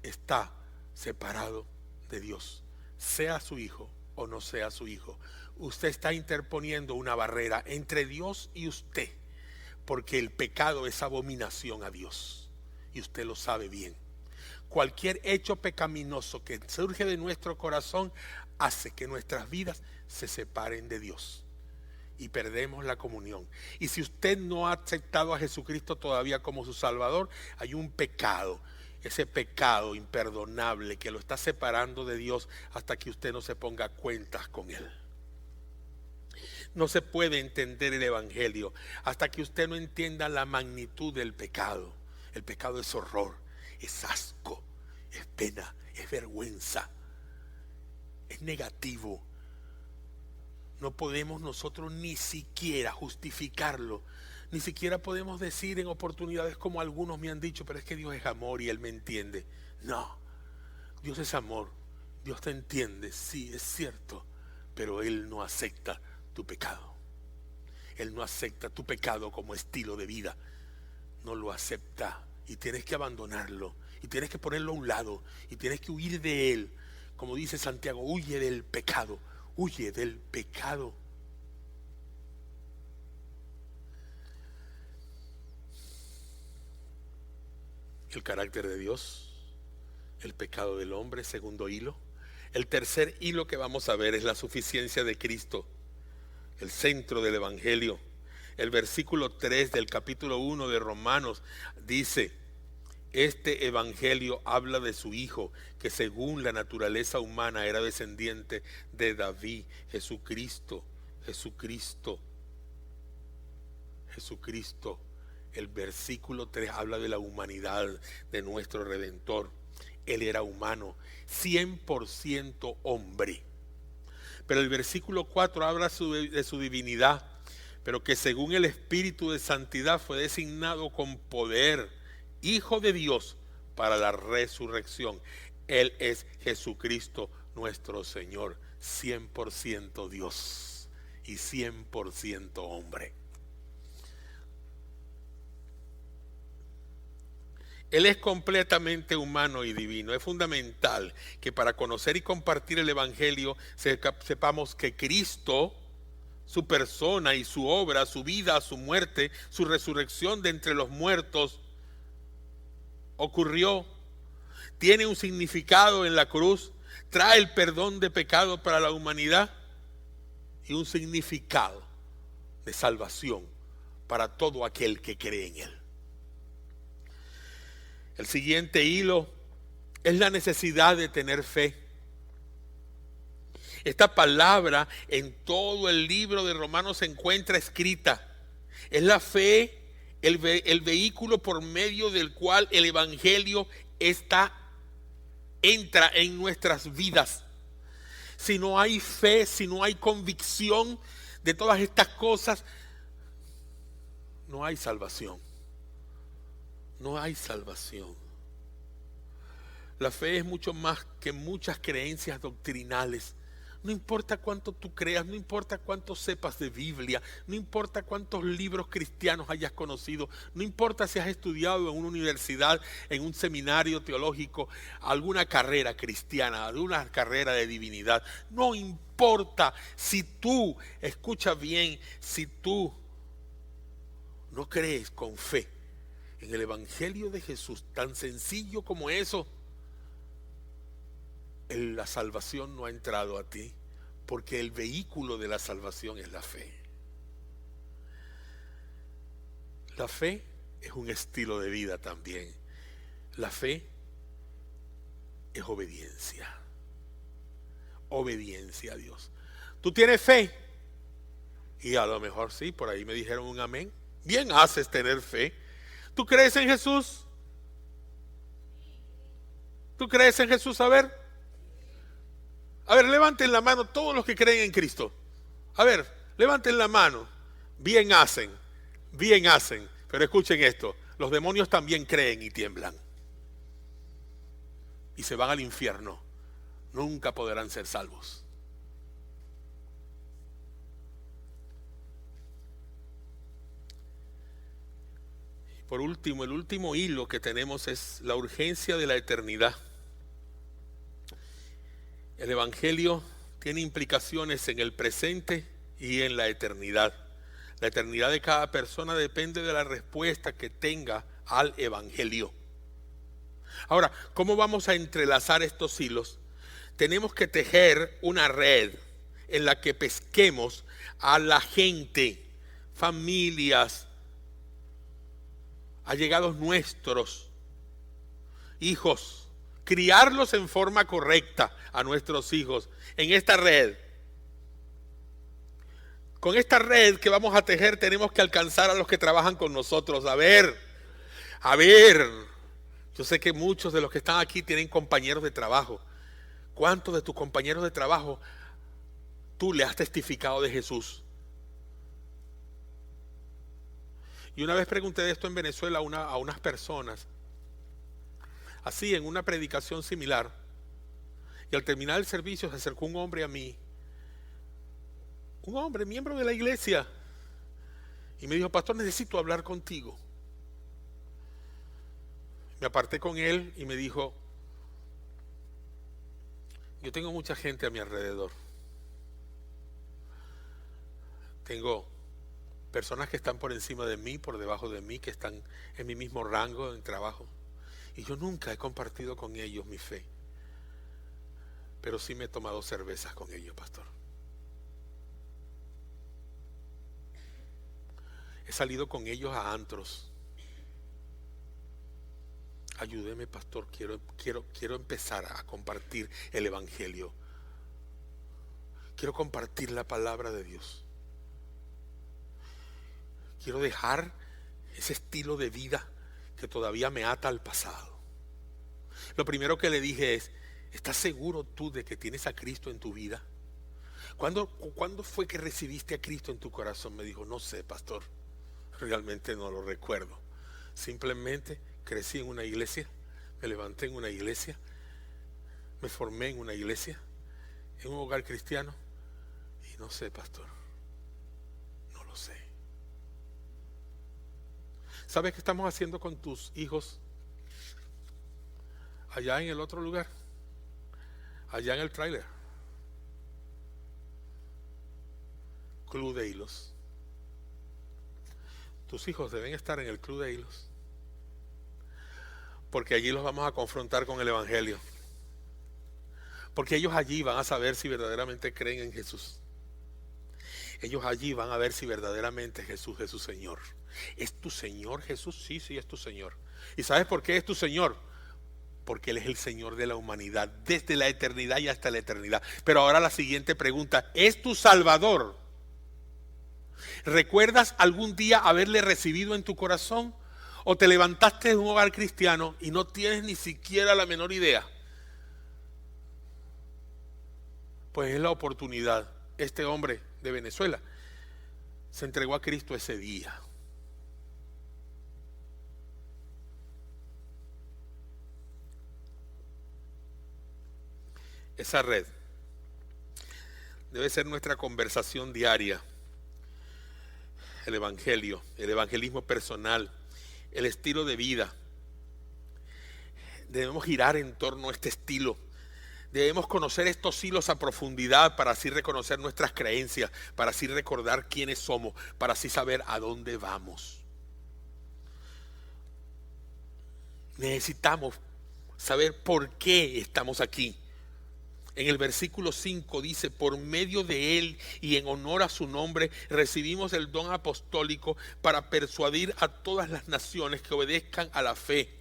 está separado de Dios, sea su hijo o no sea su hijo. Usted está interponiendo una barrera entre Dios y usted, porque el pecado es abominación a Dios y usted lo sabe bien. Cualquier hecho pecaminoso que surge de nuestro corazón hace que nuestras vidas se separen de Dios y perdemos la comunión. Y si usted no ha aceptado a Jesucristo todavía como su Salvador, hay un pecado, ese pecado imperdonable que lo está separando de Dios hasta que usted no se ponga a cuentas con Él. No se puede entender el Evangelio hasta que usted no entienda la magnitud del pecado. El pecado es horror, es asco, es pena, es vergüenza, es negativo. No podemos nosotros ni siquiera justificarlo, ni siquiera podemos decir en oportunidades como algunos me han dicho, pero es que Dios es amor y Él me entiende. No, Dios es amor, Dios te entiende, sí, es cierto, pero Él no acepta tu pecado. Él no acepta tu pecado como estilo de vida, no lo acepta y tienes que abandonarlo y tienes que ponerlo a un lado y tienes que huir de él. Como dice Santiago, huye del pecado, huye del pecado. El carácter de Dios, el pecado del hombre, segundo hilo. El tercer hilo que vamos a ver es la suficiencia de Cristo, el centro del Evangelio. El versículo 3 del capítulo 1 de Romanos dice: este Evangelio habla de su Hijo, que según la naturaleza humana era descendiente de David, Jesucristo. El versículo 3 habla de la humanidad de nuestro Redentor. Él era humano, 100% hombre. Pero el versículo 4 habla de su divinidad, pero que según el Espíritu de Santidad fue designado con poder, Hijo de Dios, para la resurrección. Él es Jesucristo nuestro Señor, 100% Dios y 100% hombre. Él es completamente humano y divino. Es fundamental que para conocer y compartir el Evangelio sepamos que Cristo, su persona y su obra, su vida, su muerte, su resurrección de entre los muertos, ocurrió, tiene un significado en la cruz, trae el perdón de pecado para la humanidad y un significado de salvación para todo aquel que cree en Él. El siguiente hilo es la necesidad de tener fe. Esta palabra en todo el libro de Romanos se encuentra escrita. Es la fe, el vehículo por medio del cual el Evangelio entra en nuestras vidas. Si no hay fe, si no hay convicción de todas estas cosas, no hay salvación. No hay salvación. La fe es mucho más que muchas creencias doctrinales. No importa cuánto tú creas, no importa cuánto sepas de Biblia, no importa cuántos libros cristianos hayas conocido, no importa si has estudiado en una universidad, en un seminario teológico, alguna carrera cristiana, alguna carrera de divinidad. No importa si tú, escucha bien, si tú no crees con fe en el Evangelio de Jesús, tan sencillo como eso, la salvación no ha entrado a ti, porque el vehículo de la salvación es la fe. La fe es un estilo de vida también. La fe es obediencia. Obediencia a Dios. ¿Tú tienes fe? Y a lo mejor sí, por ahí me dijeron un amén. Bien haces tener fe. ¿Tú crees en Jesús? ¿Tú crees en Jesús? A ver, levanten la mano todos los que creen en Cristo. A ver, levanten la mano. Bien hacen. Pero escuchen esto, los demonios también creen y tiemblan. Y se van al infierno. Nunca podrán ser salvos. Por último, el último hilo que tenemos es la urgencia de la eternidad. El Evangelio tiene implicaciones en el presente y en la eternidad. La eternidad de cada persona depende de la respuesta que tenga al Evangelio. Ahora, ¿cómo vamos a entrelazar estos hilos? Tenemos que tejer una red en la que pesquemos a la gente, familias, allegados nuestros, hijos, criarlos en forma correcta a nuestros hijos en esta red. Con esta red que vamos a tejer tenemos que alcanzar a los que trabajan con nosotros. A ver, yo sé que muchos de los que están aquí tienen compañeros de trabajo. ¿Cuántos de tus compañeros de trabajo tú le has testificado de Jesús? Y una vez pregunté de esto en Venezuela a unas personas, así en una predicación similar, y al terminar el servicio se acercó un hombre a mí, un hombre, miembro de la iglesia, y me dijo: pastor, necesito hablar contigo. Me aparté con él y me dijo: yo tengo mucha gente a mi alrededor. Tengo personas que están por encima de mí, por debajo de mí, que están en mi mismo rango en trabajo. Y yo nunca he compartido con ellos mi fe. Pero sí me he tomado cervezas con ellos, pastor. He salido con ellos a antros. Ayúdeme, pastor, quiero empezar a compartir el Evangelio. Quiero compartir la palabra de Dios. Quiero dejar ese estilo de vida que todavía me ata al pasado. Lo primero que le dije es: ¿estás seguro tú de que tienes a Cristo en tu vida? ¿Cuándo fue que recibiste a Cristo en tu corazón? Me dijo: no sé, pastor, realmente no lo recuerdo. Simplemente crecí en una iglesia, me levanté en una iglesia, me formé en una iglesia, en un hogar cristiano, y no sé, pastor, no lo sé. ¿Sabes qué estamos haciendo con tus hijos allá en el otro lugar? Allá en el tráiler. Club de Hilos. Tus hijos deben estar en el Club de Hilos, porque allí los vamos a confrontar con el Evangelio. Porque ellos allí van a saber si verdaderamente creen en Jesús. Ellos allí van a ver si verdaderamente Jesús es su Señor. ¿Es tu Señor Jesús? Sí, es tu Señor. ¿Y sabes por qué es tu Señor? Porque Él es el Señor de la humanidad, desde la eternidad y hasta la eternidad. Pero ahora la siguiente pregunta: ¿es tu Salvador? ¿Recuerdas algún día haberle recibido en tu corazón? ¿O te levantaste de un hogar cristiano y no tienes ni siquiera la menor idea? Pues es la oportunidad. Este hombre de Venezuela se entregó a Cristo ese día. Esa red debe ser nuestra conversación diaria. El Evangelio, el evangelismo personal, el estilo de vida. Debemos girar en torno a este estilo. Debemos conocer estos hilos a profundidad para así reconocer nuestras creencias, para así recordar quiénes somos, para así saber a dónde vamos. Necesitamos saber por qué estamos aquí. En el versículo 5 dice: por medio de Él y en honor a su nombre recibimos el don apostólico para persuadir a todas las naciones que obedezcan a la fe.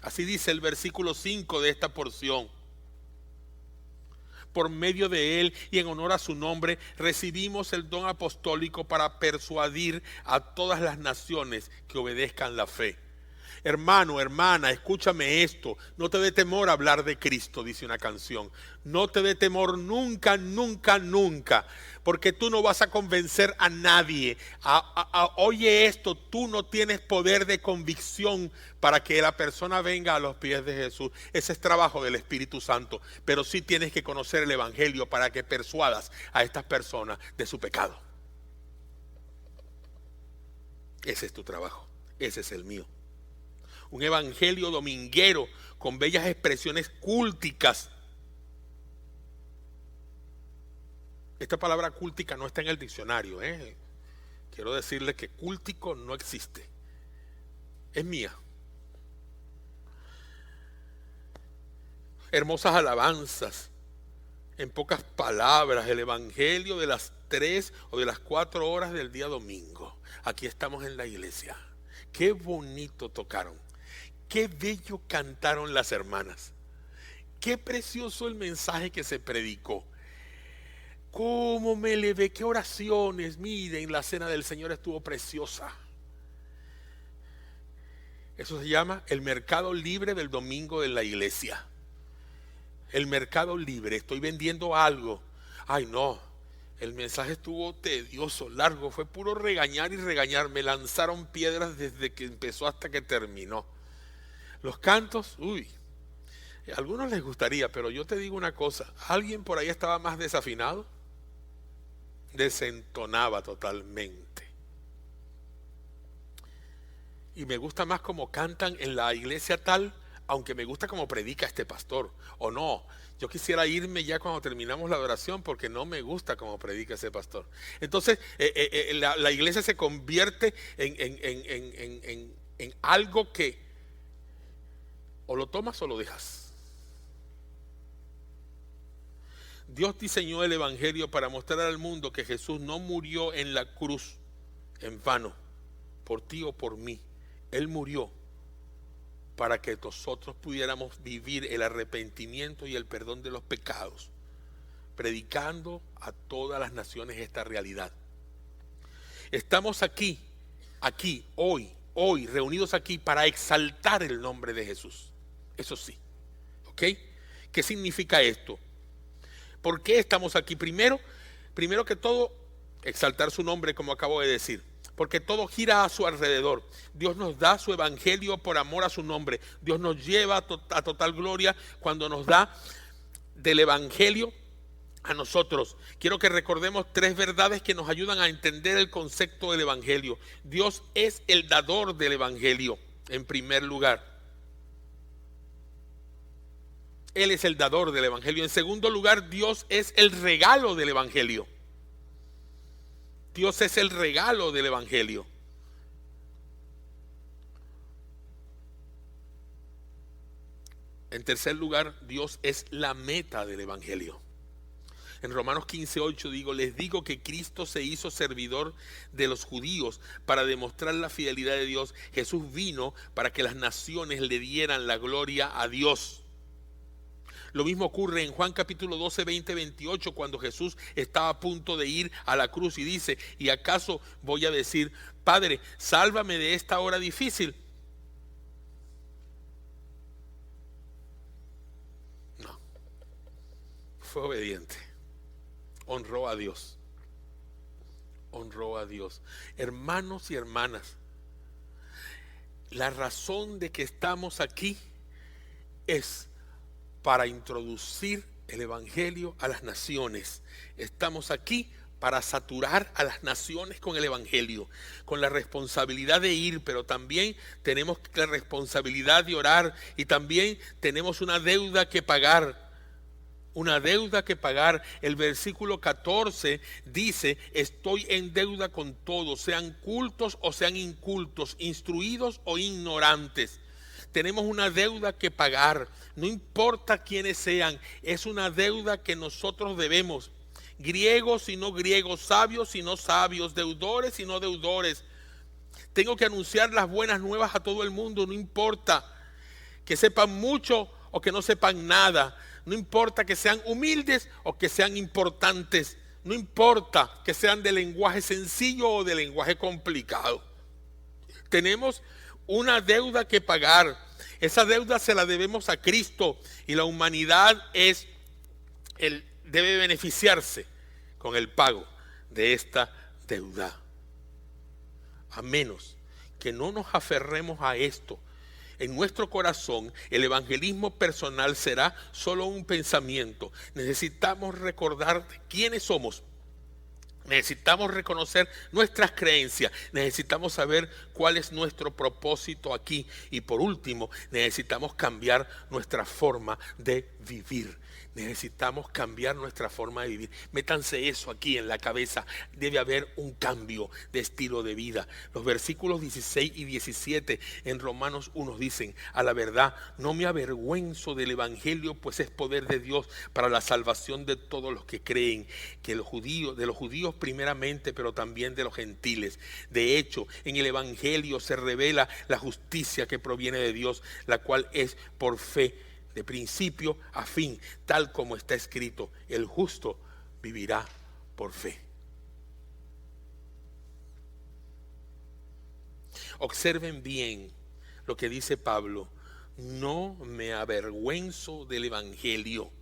Así dice el versículo 5 de esta porción. Por medio de Él y en honor a su nombre recibimos el don apostólico para persuadir a todas las naciones que obedezcan la fe. Hermano, hermana, escúchame esto. No te dé temor hablar de Cristo, dice una canción. No te dé temor nunca, nunca, nunca. Porque tú no vas a convencer a nadie. Oye esto, tú no tienes poder de convicción para que la persona venga a los pies de Jesús. Ese es trabajo del Espíritu Santo. Pero sí tienes que conocer el Evangelio para que persuadas a estas personas de su pecado. Ese es tu trabajo. ese es el mío. Un evangelio dominguero con bellas expresiones cúlticas. Esta palabra cúltica no está en el diccionario, ¿eh? Quiero decirle que cúltico no existe. Es mía. Hermosas alabanzas. En pocas palabras, el evangelio de las 3 o de las 4 horas del día domingo. Aquí estamos en la iglesia. Qué bonito tocaron. Qué bello cantaron las hermanas. Qué precioso el mensaje que se predicó. Cómo me elevé, qué oraciones. Miren, la cena del Señor estuvo preciosa. Eso se llama el mercado libre del domingo de la iglesia. El mercado libre, estoy vendiendo algo. Ay no, el mensaje estuvo tedioso, largo, fue puro regañar y regañar. Me lanzaron piedras desde que empezó hasta que terminó. Los cantos, a algunos les gustaría, pero yo te digo una cosa. ¿Alguien por ahí estaba más desafinado? Desentonaba totalmente. Y me gusta más como cantan en la iglesia tal, aunque me gusta como predica este pastor. O no, yo quisiera irme ya cuando terminamos la adoración porque no me gusta como predica ese pastor. Entonces la iglesia se convierte en algo que o lo tomas o lo dejas. Dios diseñó el evangelio para mostrar al mundo que Jesús no murió en la cruz en vano, por ti o por mí. Él murió para que nosotros pudiéramos vivir el arrepentimiento y el perdón de los pecados, predicando a todas las naciones esta realidad. Estamos aquí, hoy, reunidos aquí para exaltar el nombre de Jesús. Eso sí, ¿ok? ¿Qué significa esto? ¿Por qué estamos aquí? Primero que todo, exaltar su nombre, como acabo de decir. Porque todo gira a su alrededor. Dios nos da su evangelio por amor a su nombre. Dios nos lleva a total gloria cuando nos da del evangelio a nosotros. Quiero que recordemos 3 verdades que nos ayudan a entender el concepto del evangelio. Dios es el dador del evangelio, en primer lugar. Él es el dador del evangelio. En segundo lugar, Dios es el regalo del evangelio. Dios es el regalo del evangelio. En tercer lugar, Dios es la meta del evangelio. En Romanos 15:8 les digo que Cristo se hizo servidor de los judíos para demostrar la fidelidad de Dios. Jesús vino para que las naciones le dieran la gloria a Dios. Lo mismo ocurre en Juan capítulo 12, 20, 28, cuando Jesús estaba a punto de ir a la cruz y dice: ¿y acaso voy a decir, Padre, sálvame de esta hora difícil? No, fue obediente, honró a Dios, honró a Dios. Hermanos y hermanas, la razón de que estamos aquí es para introducir el evangelio a las naciones. Estamos aquí para saturar a las naciones con el evangelio, con la responsabilidad de ir, pero también tenemos la responsabilidad de orar y también tenemos una deuda que pagar. Una deuda que pagar. El versículo 14 dice: estoy en deuda con todos, sean cultos o sean incultos, instruidos o ignorantes. Tenemos una deuda que pagar, no importa quiénes sean, es una deuda que nosotros debemos. Griegos y no griegos, sabios y no sabios, deudores y no deudores. Tengo que anunciar las buenas nuevas a todo el mundo, no importa que sepan mucho o que no sepan nada, no importa que sean humildes o que sean importantes, no importa que sean de lenguaje sencillo o de lenguaje complicado. Tenemos una deuda que pagar. Esa deuda se la debemos a Cristo y la humanidad debe beneficiarse con el pago de esta deuda. A menos que no nos aferremos a esto en nuestro corazón, el evangelismo personal será solo un pensamiento. Necesitamos recordar quiénes somos Necesitamos reconocer nuestras creencias, necesitamos saber cuál es nuestro propósito aquí y por último necesitamos cambiar nuestra forma de vivir. Necesitamos cambiar nuestra forma de vivir. Métanse eso aquí en la cabeza. Debe haber un cambio de estilo de vida. Los versículos 16 y 17 en Romanos 1 dicen: a la verdad no me avergüenzo del evangelio, pues es poder de Dios para la salvación de todos los que creen, que de los judíos primeramente, pero también de los gentiles. De hecho, en el evangelio se revela la justicia que proviene de Dios, la cual es por fe, de principio a fin, tal como está escrito: el justo vivirá por fe. Observen bien lo que dice Pablo: no me avergüenzo del evangelio.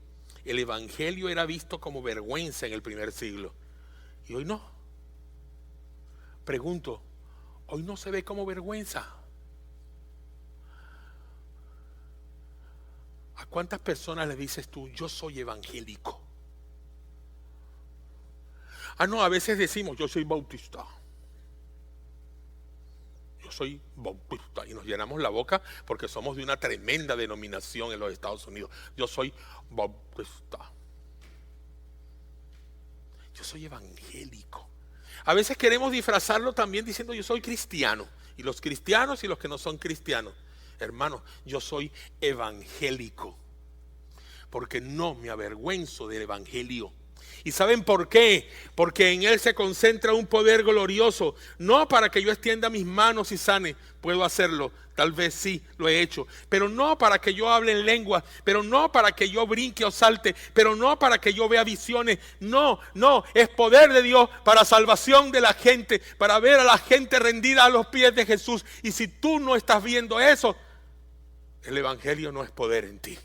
El evangelio era visto como vergüenza en el primer siglo y hoy no. Pregunto, ¿hoy no se ve como vergüenza? ¿A cuántas personas le dices tú, yo soy evangélico? No, a veces decimos, yo soy bautista. Yo soy bautista. Y nos llenamos la boca porque somos de una tremenda denominación en los Estados Unidos. Yo soy bautista. Yo soy evangélico. A veces queremos disfrazarlo también diciendo, yo soy cristiano. Y los cristianos y los que no son cristianos. Hermanos, yo soy evangélico, porque no me avergüenzo del evangelio. ¿Y saben por qué? Porque en él se concentra un poder glorioso, no para que yo extienda mis manos y sane, puedo hacerlo, tal vez sí, lo he hecho, pero no para que yo hable en lengua, pero no para que yo brinque o salte, pero no para que yo vea visiones, no, es poder de Dios para salvación de la gente, para ver a la gente rendida a los pies de Jesús. Y si tú no estás viendo eso, el evangelio no es poder en ti.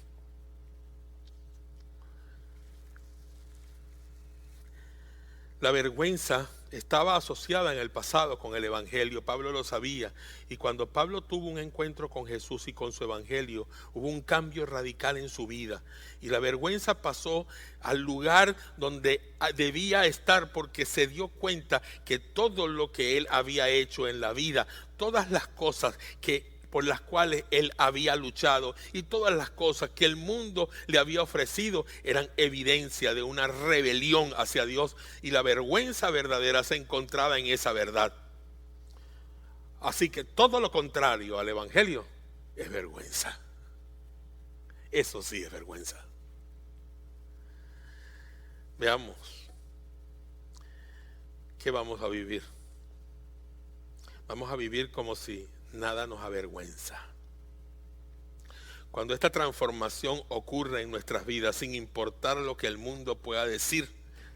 La vergüenza estaba asociada en el pasado con el evangelio. Pablo lo sabía. Y cuando Pablo tuvo un encuentro con Jesús y con su evangelio, hubo un cambio radical en su vida. Y la vergüenza pasó al lugar donde debía estar, porque se dio cuenta que todo lo que él había hecho en la vida, todas las cosas por las cuales él había luchado y todas las cosas que el mundo le había ofrecido eran evidencia de una rebelión hacia Dios, y la vergüenza verdadera se encontraba en esa verdad. Así que todo lo contrario al evangelio es vergüenza. Eso sí es vergüenza. Veamos qué vamos a vivir. Vamos a vivir como si nada nos avergüenza. Cuando esta transformación ocurre en nuestras vidas, sin importar lo que el mundo pueda decir,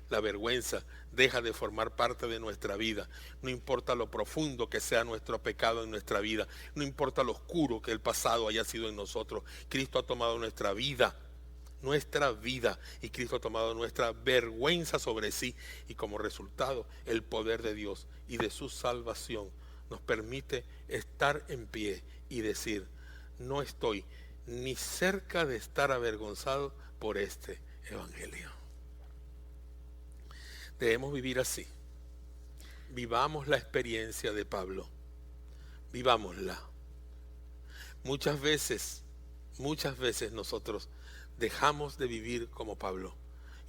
la vergüenza deja de formar parte de nuestra vida. No importa lo profundo que sea nuestro pecado en nuestra vida, no importa lo oscuro que el pasado haya sido en nosotros, Cristo ha tomado nuestra vida, y Cristo ha tomado nuestra vergüenza sobre sí, y como resultado el poder de Dios y de su salvación nos permite estar en pie y decir: no estoy ni cerca de estar avergonzado por este evangelio. Debemos vivir así. Vivamos la experiencia de Pablo. Vivámosla. Muchas veces nosotros dejamos de vivir como Pablo.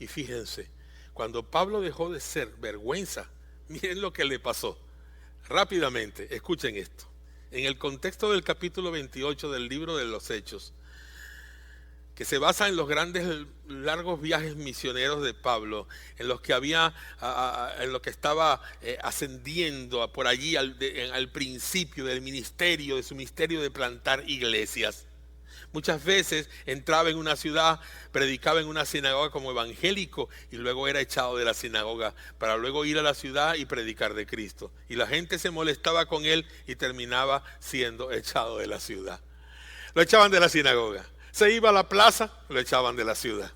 Y fíjense, cuando Pablo dejó de ser vergüenza, miren lo que le pasó. Rápidamente, escuchen esto. En el contexto del capítulo 28 del libro de los Hechos, que se basa en los grandes, largos viajes misioneros de Pablo, en los que estaba ascendiendo por allí al principio de su ministerio de plantar iglesias. Muchas veces entraba en una ciudad, predicaba en una sinagoga como evangélico y luego era echado de la sinagoga para luego ir a la ciudad y predicar de Cristo. Y la gente se molestaba con él y terminaba siendo echado de la ciudad. Lo echaban de la sinagoga. Se iba a la plaza, lo echaban de la ciudad.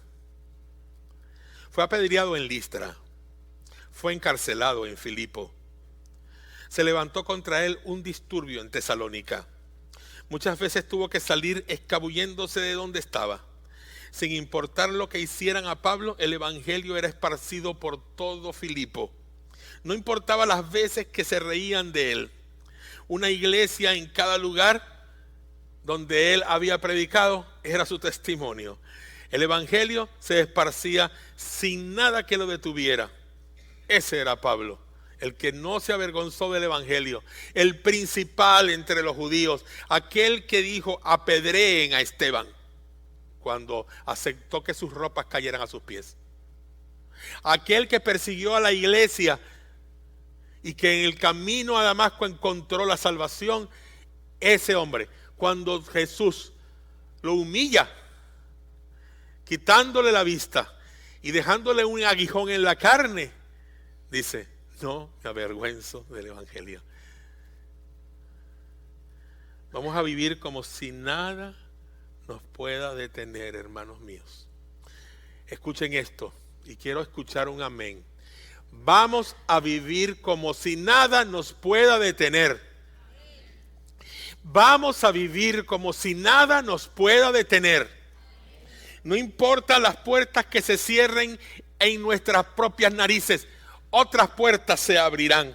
Fue apedreado en Listra. Fue encarcelado en Filipo. Se levantó contra él un disturbio en Tesalónica. Muchas veces tuvo que salir escabulléndose de donde estaba. Sin importar lo que hicieran a Pablo, el evangelio era esparcido por todo Filipo. No importaba las veces que se reían de él. Una iglesia en cada lugar donde él había predicado era su testimonio. El evangelio se esparcía sin nada que lo detuviera. Ese era Pablo, el que no se avergonzó del evangelio, el principal entre los judíos, aquel que dijo: apedreen a Esteban, cuando aceptó que sus ropas cayeran a sus pies. Aquel que persiguió a la iglesia y que en el camino a Damasco encontró la salvación. Ese hombre, cuando Jesús lo humilla, quitándole la vista y dejándole un aguijón en la carne, dice: no me avergüenzo del evangelio. Vamos a vivir como si nada nos pueda detener, hermanos míos. Escuchen esto, y quiero escuchar un amén. Vamos a vivir como si nada nos pueda detener. Vamos a vivir como si nada nos pueda detener. No importa las puertas que se cierren en nuestras propias narices, otras puertas se abrirán.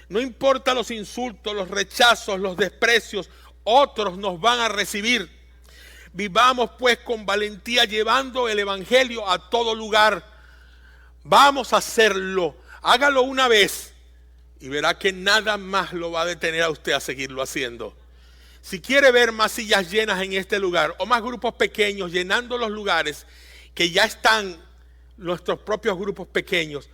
No importa los insultos, los rechazos, los desprecios, otros nos van a recibir. Vivamos pues con valentía, llevando el evangelio a todo lugar. Vamos a hacerlo. Hágalo una vez y verá que nada más lo va a detener a usted a seguirlo haciendo. Si quiere ver más sillas llenas en este lugar, o más grupos pequeños llenando los lugares que ya están, nuestros propios grupos pequeños,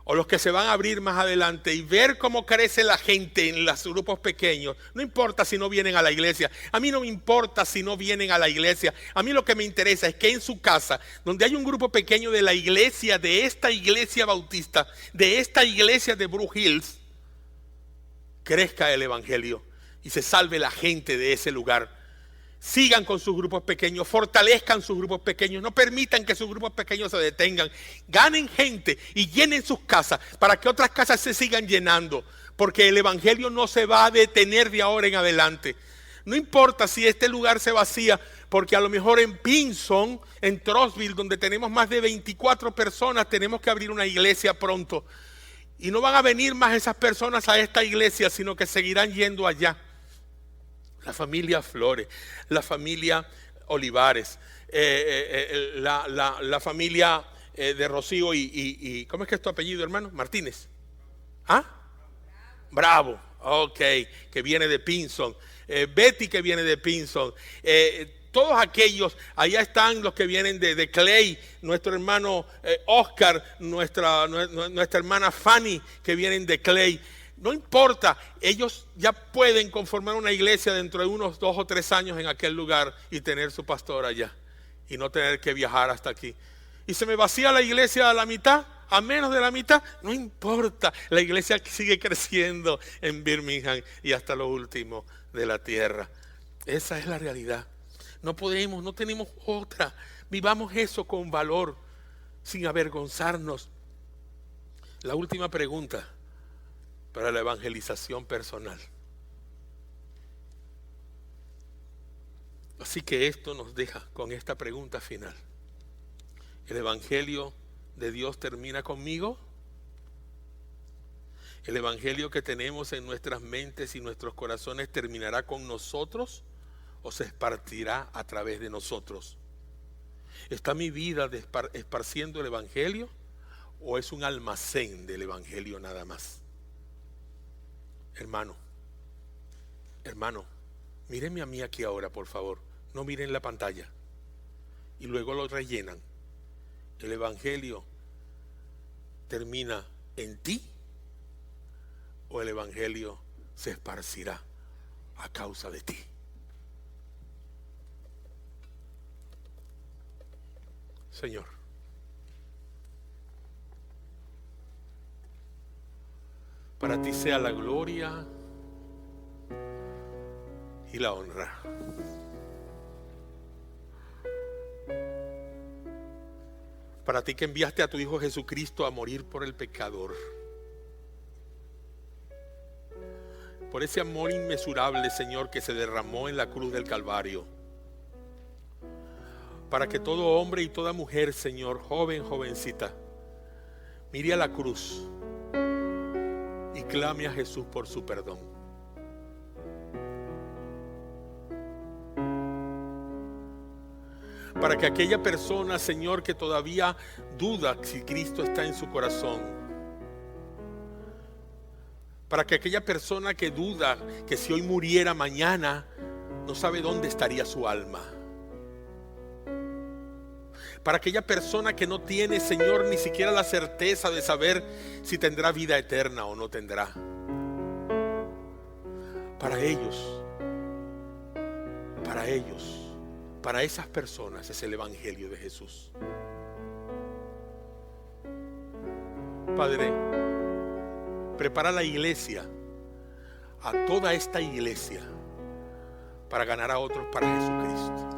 o los que se van a abrir más adelante, y ver cómo crece la gente en los grupos pequeños, no importa si no vienen a la iglesia. A mí no me importa si no vienen a la iglesia. A mí lo que me interesa es que en su casa, donde hay un grupo pequeño de la iglesia, de esta iglesia bautista, de esta iglesia de Brook Hills, crezca el evangelio y se salve la gente de ese lugar. Sigan con sus grupos pequeños, fortalezcan sus grupos pequeños, no permitan que sus grupos pequeños se detengan. Ganen gente y llenen sus casas para que otras casas se sigan llenando, porque el evangelio no se va a detener de ahora en adelante. No importa si este lugar se vacía, porque a lo mejor en Pinson, en Trostville, donde tenemos más de 24 personas, tenemos que abrir una iglesia pronto. Y no van a venir más esas personas a esta iglesia, sino que seguirán yendo allá. La familia Flores, la familia Olivares, la familia de Rocío y ¿cómo es que es tu apellido, hermano? Martínez. ¿Ah? Bravo, ok, que viene de Pinson. Betty, que viene de Pinson. Todos aquellos, allá están los que vienen de Clay, nuestro hermano Oscar, nuestra hermana Fanny, que vienen de Clay. No importa, ellos ya pueden conformar una iglesia dentro de unos 2 o 3 años en aquel lugar y tener su pastor allá y no tener que viajar hasta aquí. Y se me vacía la iglesia a la mitad, a menos de la mitad, no importa, la iglesia sigue creciendo en Birmingham y hasta lo último de la tierra. Esa es la realidad. No podemos, no tenemos otra. Vivamos eso con valor, sin avergonzarnos. La última pregunta para la evangelización personal. Así que esto nos deja con esta pregunta final. ¿El evangelio de Dios termina conmigo? ¿El evangelio que tenemos en nuestras mentes y nuestros corazones terminará con nosotros o se esparcirá a través de nosotros? ¿Está mi vida esparciendo el evangelio o es un almacén del evangelio nada más? Hermano, mírenme a mí aquí ahora, por favor. No miren la pantalla. Y luego lo rellenan. ¿El evangelio termina en ti o el evangelio se esparcirá a causa de ti? Señor, para ti sea la gloria y la honra. Para ti que enviaste a tu Hijo Jesucristo a morir por el pecador. Por ese amor inmesurable, Señor, que se derramó en la cruz del Calvario. Para que todo hombre y toda mujer, Señor, joven, jovencita, mire a la cruz clame a Jesús por su perdón. Para que aquella persona, Señor, que todavía duda si Cristo está en su corazón, para que aquella persona que duda que si hoy muriera mañana, no sabe dónde estaría su alma. Para aquella persona que no tiene, Señor, ni siquiera la certeza de saber si tendrá vida eterna o no tendrá. Para ellos, para esas personas es el Evangelio de Jesús. Padre, prepara la iglesia, a toda esta iglesia, para ganar a otros para Jesucristo.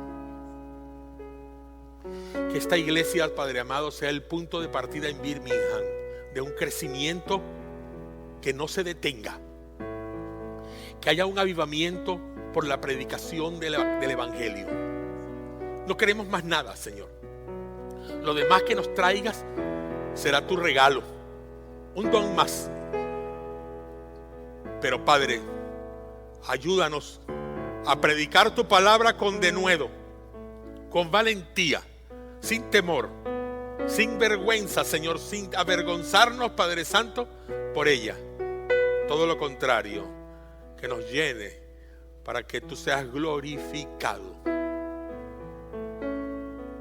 Que esta iglesia, Padre amado, sea el punto de partida en Birmingham de un crecimiento que no se detenga. Que haya un avivamiento por la predicación del Evangelio. No queremos más nada, Señor. Lo demás que nos traigas será tu regalo, un don más. Pero Padre, ayúdanos a predicar tu palabra con denuedo, con valentía, sin temor, sin vergüenza, Señor, sin avergonzarnos, Padre Santo, por ella. Todo lo contrario, que nos llene para que tú seas glorificado.